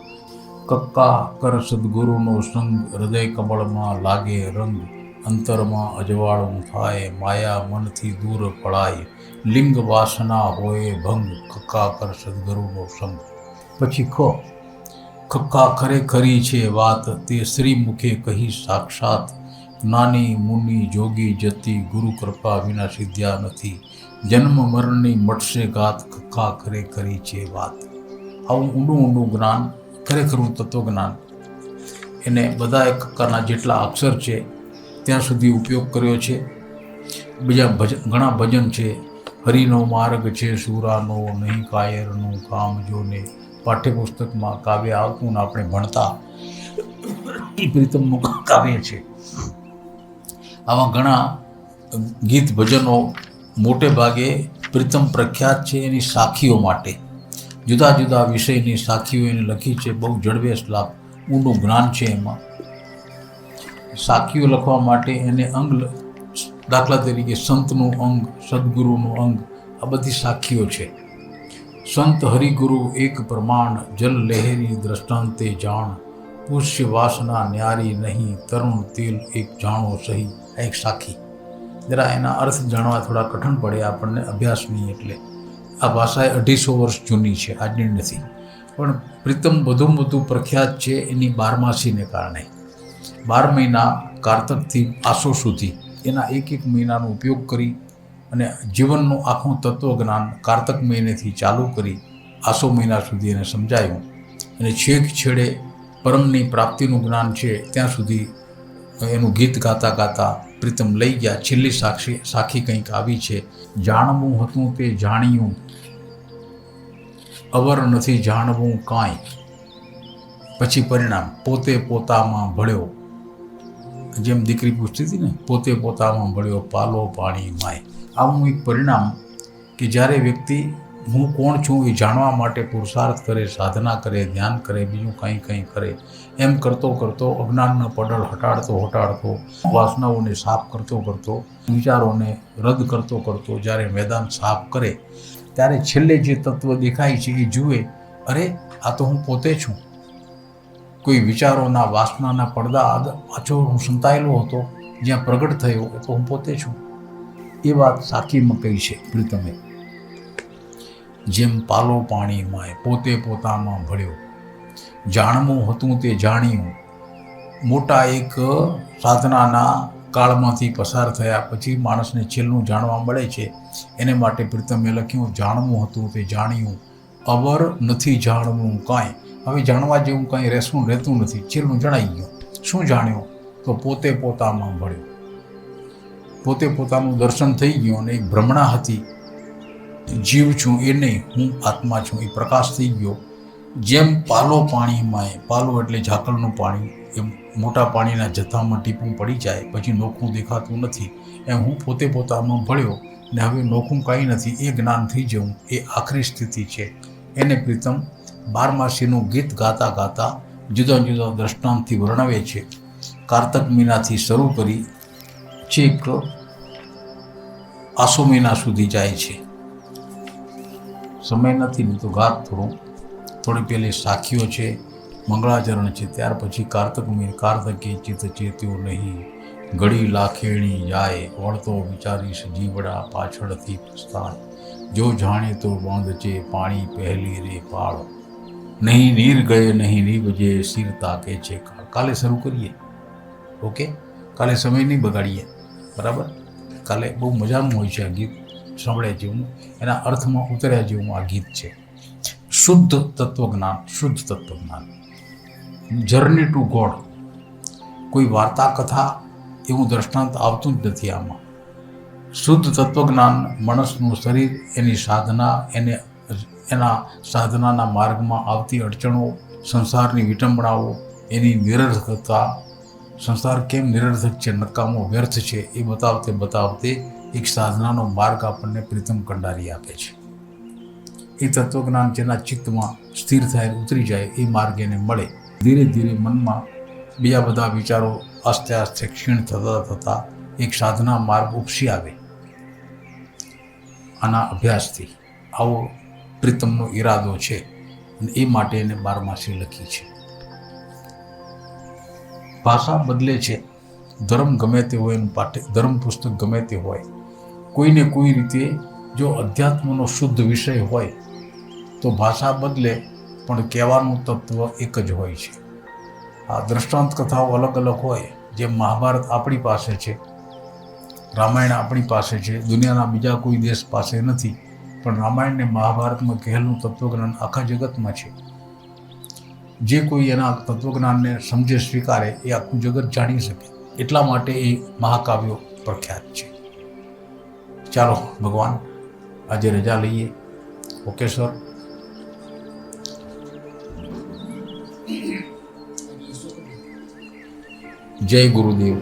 કક્કા કર સદગુરુનો સંગ, હૃદય કમળમાં લાગે રંગ, અંતરમાં અજવાળું થાય, માયા મનથી દૂર પળાય, લિંગ વાસના હોય ભંગ, કક્કા કર સદગુરુનો સંગ. પછી ખ, ખક્કા ખરેખરી છે વાત, તે શ્રી મુખે કહી સાક્ષાત, જ્ઞાની મુનિ જોગી જતી, ગુરુ કૃપા વિના સિદ્ધ્યા નથી, જન્મ મરણની મટશે ગાત, ખક્કા ખરેખરી છે વાત. આવું ઊંડું જ્ઞાન, ખરેખરું તત્વજ્ઞાન, એને બધા કક્કાના જેટલા અક્ષર છે ત્યાં સુધી ઉપયોગ કર્યો છે. બીજા ઘણા ભજન છે. હરિનો માર્ગ છે સુરાનો, નહીં કાયરનું કામ જોને. પાઠ્યપુસ્તકમાં કાવ્ય આવતું ને આપણે ભણતા, એ પ્રીતમનું કાવ્ય છે. આવા ઘણા ગીત ભજનો મોટે ભાગે પ્રીતમ પ્રખ્યાત છે એની સાખીઓ માટે. જુદા જુદા વિષયની સાખીઓ એને લખી છે. બહુ જડબેસ લાભ, ઊંડું જ્ઞાન છે એમાં. સાખીઓ લખવા માટે એને અંગ, દાખલા તરીકે સંતનું અંગ, સદગુરુનું અંગ, આ બધી સાખીઓ છે. સંત હરિગુરુ એક પ્રમાણ, જલ લહેરી દ્રષ્ટાંતે જાણ, પુષ્ય વાસના ન્યારી નહીં, તરુણ તેલ એક જાણો સહી. આ એક સાખી. જરા એના અર્થ જાણવા થોડા કઠણ પડે આપણને, અભ્યાસ નહીં એટલે. આ ભાષા 250 વર્ષ જૂની છે, આજની નથી. પણ પ્રીતમ વધુ પ્રખ્યાત છે એની 12માસીને કારણે. 12 મહિના, કારતકથી આસો સુધી, એના એક મહિનાનો ઉપયોગ કરી અને જીવનનું આખું તત્વજ્ઞાન કારતક મહિનેથી ચાલુ કરી આસો મહિના સુધી એને સમજાયું. અને છેક છેડે પરમની પ્રાપ્તિનું જ્ઞાન છે ત્યાં સુધી એનું ગીત ગાતા ગાતા પ્રીતમ લઈ ગયા. છેલ્લી સાખી કંઈક આવી છે. જાણવું હતું તે જાણ્યું, અવર નથી જાણવું કાંઈ. પછી પરિણામ પોતે પોતામાં ભળ્યો, જેમ દીકરી પૂછતી હતી ને, પોતે પોતામાં ભળ્યો પાલો પાણી માય. આવું એક પરિણામ કે જ્યારે વ્યક્તિ હું કોણ છું એ જાણવા માટે પુરુષાર્થ કરે, સાધના કરે, ધ્યાન કરે, બીજું કંઈ કરે, એમ કરતો કરતો અજ્ઞાનનો પડળ હટાડતો વાસનાઓને સાફ કરતો વિચારોને રદ કરતો જ્યારે મેદાન સાફ કરે ત્યારે છેલ્લે જે તત્વ દેખાય છે એ જુએ, અરે આ તો હું પોતે છું. કોઈ વિચારોના વાસનાના પડદા પાછો હું સંતાયેલો હતો, જ્યાં પ્રગટ થયો એ તો હું પોતે છું. એ વાત સાખીમાં કહી છે પ્રીતમે. જેમ પાલો પાણીમાં પોતે પોતામાં ભળ્યો, જાણવું હતું તે જાણ્યું. મોટા એક સાધનાના કાળમાંથી પસાર થયા પછી માણસને છેલ્લું જાણવા મળે છે. એને માટે પ્રીતમે લખ્યું, જાણવું હતું તે જાણ્યું, અવર નથી જાણવું કાંઈ. હવે જાણવા જેવું કાંઈ રહેતું નથી, છેલ્લું જણાઈ ગયું. શું જાણ્યું? તો પોતે પોતામાં ભળ્યો. પોતે પોતાનું દર્શન થઈ ગયું અને એક ભ્રમણા હતી, જીવ છું એ નહીં, હું આત્મા છું એ પ્રકાશ થઈ ગયો. જેમ પાલો પાણીમાં, પાલો એટલે ઝાકળનું પાણી, એમ મોટા પાણીના જથ્થામાં ટીપું પડી જાય પછી નોખું દેખાતું નથી, એમ હું પોતે પોતામાં ભળ્યો ને હવે નોખું કાંઈ નથી, એ જ્ઞાન થઈ જવું એ આખરી સ્થિતિ છે. એને પ્રીતમ બારમાસીનું ગીત ગાતા ગાતા જુદા જુદા દ્રષ્ટાંતથી વર્ણવે છે. કારતક મહિનાથી શરૂ કરી છેક આસો મહિના સુધી જાય છે. સમય નથી ને તો ગાત થોડી પહેલી સાખીઓ છે, મંગળાચરણ છે, ત્યાર પછી કાર્તકે ચિત્ત ચેત્યો નહીં, ઘડી લાખેણી જાય, વળતો વિચારીશ જીવડા પાછળથી પસ્તાય, જો જાણે તો બાંધ છે પાણી પહેલી રે પાળ, નહીં નીર ગયે નહીં નીવજે સિર તાકે છે કાળ. કાલે શરૂ કરીએ, ઓકે? કાલે સમય નહીં બગાડીએ, બરાબર? કાલે બહુ મજાનું હોય છે આ ગીત, સાંભળ્યા જેવું, એના અર્થમાં ઉતર્યા જેવું આ ગીત છે. શુદ્ધ તત્વજ્ઞાન, જર્ની ટુ ગોડ. કોઈ વાર્તા કથા એવું દ્રષ્ટાંત આવતું જ નથી આમાં. શુદ્ધ તત્વજ્ઞાન માણસનું શરીર, એની સાધના, એના સાધનાના માર્ગમાં આવતી અડચણો, સંસારની વિટંબણાઓ, એની નિરર્થકતા, સંસાર કેમ નિરર્થક છે, નકામો, વ્યર્થ છે, એ બતાવતે એક સાધનાનો માર્ગ આપણને પ્રીતમ કંડારી આપે છે. એ તત્વજ્ઞાન જેના ચિત્તમાં સ્થિર થાય, ઉતરી જાય, એ માર્ગ એને મળે. ધીરે ધીરે મનમાં બીજા બધા વિચારો આસ્તે આસ્તે ક્ષીણ થતા એક સાધના માર્ગ ઉપસી આવે આના અભ્યાસથી. આવો પ્રીતમનો ઈરાદો છે અને એ માટે એને બારમાસી લખી છે. ભાષા બદલે છે, ધર્મ ગમે તે હોય, એનું ધર્મ પુસ્તક ગમે તે હોય, કોઈને કોઈ રીતે જો અધ્યાત્મનો શુદ્ધ વિષય હોય તો ભાષા બદલે પણ કહેવાનું તત્વ એક જ હોય છે. આ દ્રષ્ટાંત કથાઓ અલગ અલગ હોય, જેમ મહાભારત આપણી પાસે છે, રામાયણ આપણી પાસે છે, દુનિયાના બીજા કોઈ દેશ પાસે નથી, પણ રામાયણ ને મહાભારતમાં કહેલું તત્વજ્ઞાન આખા જગતમાં છે. જે કોઈ એના તત્વજ્ઞાનને સમજે, સ્વીકારે, એ આખું જગત જાણી શકે. એટલા માટે એ મહાકાવ્યો પ્રખ્યાત છે. ચાલો ભગવાન, આજે રજા લઈએ. Okay sir. જય ગુરુદેવ.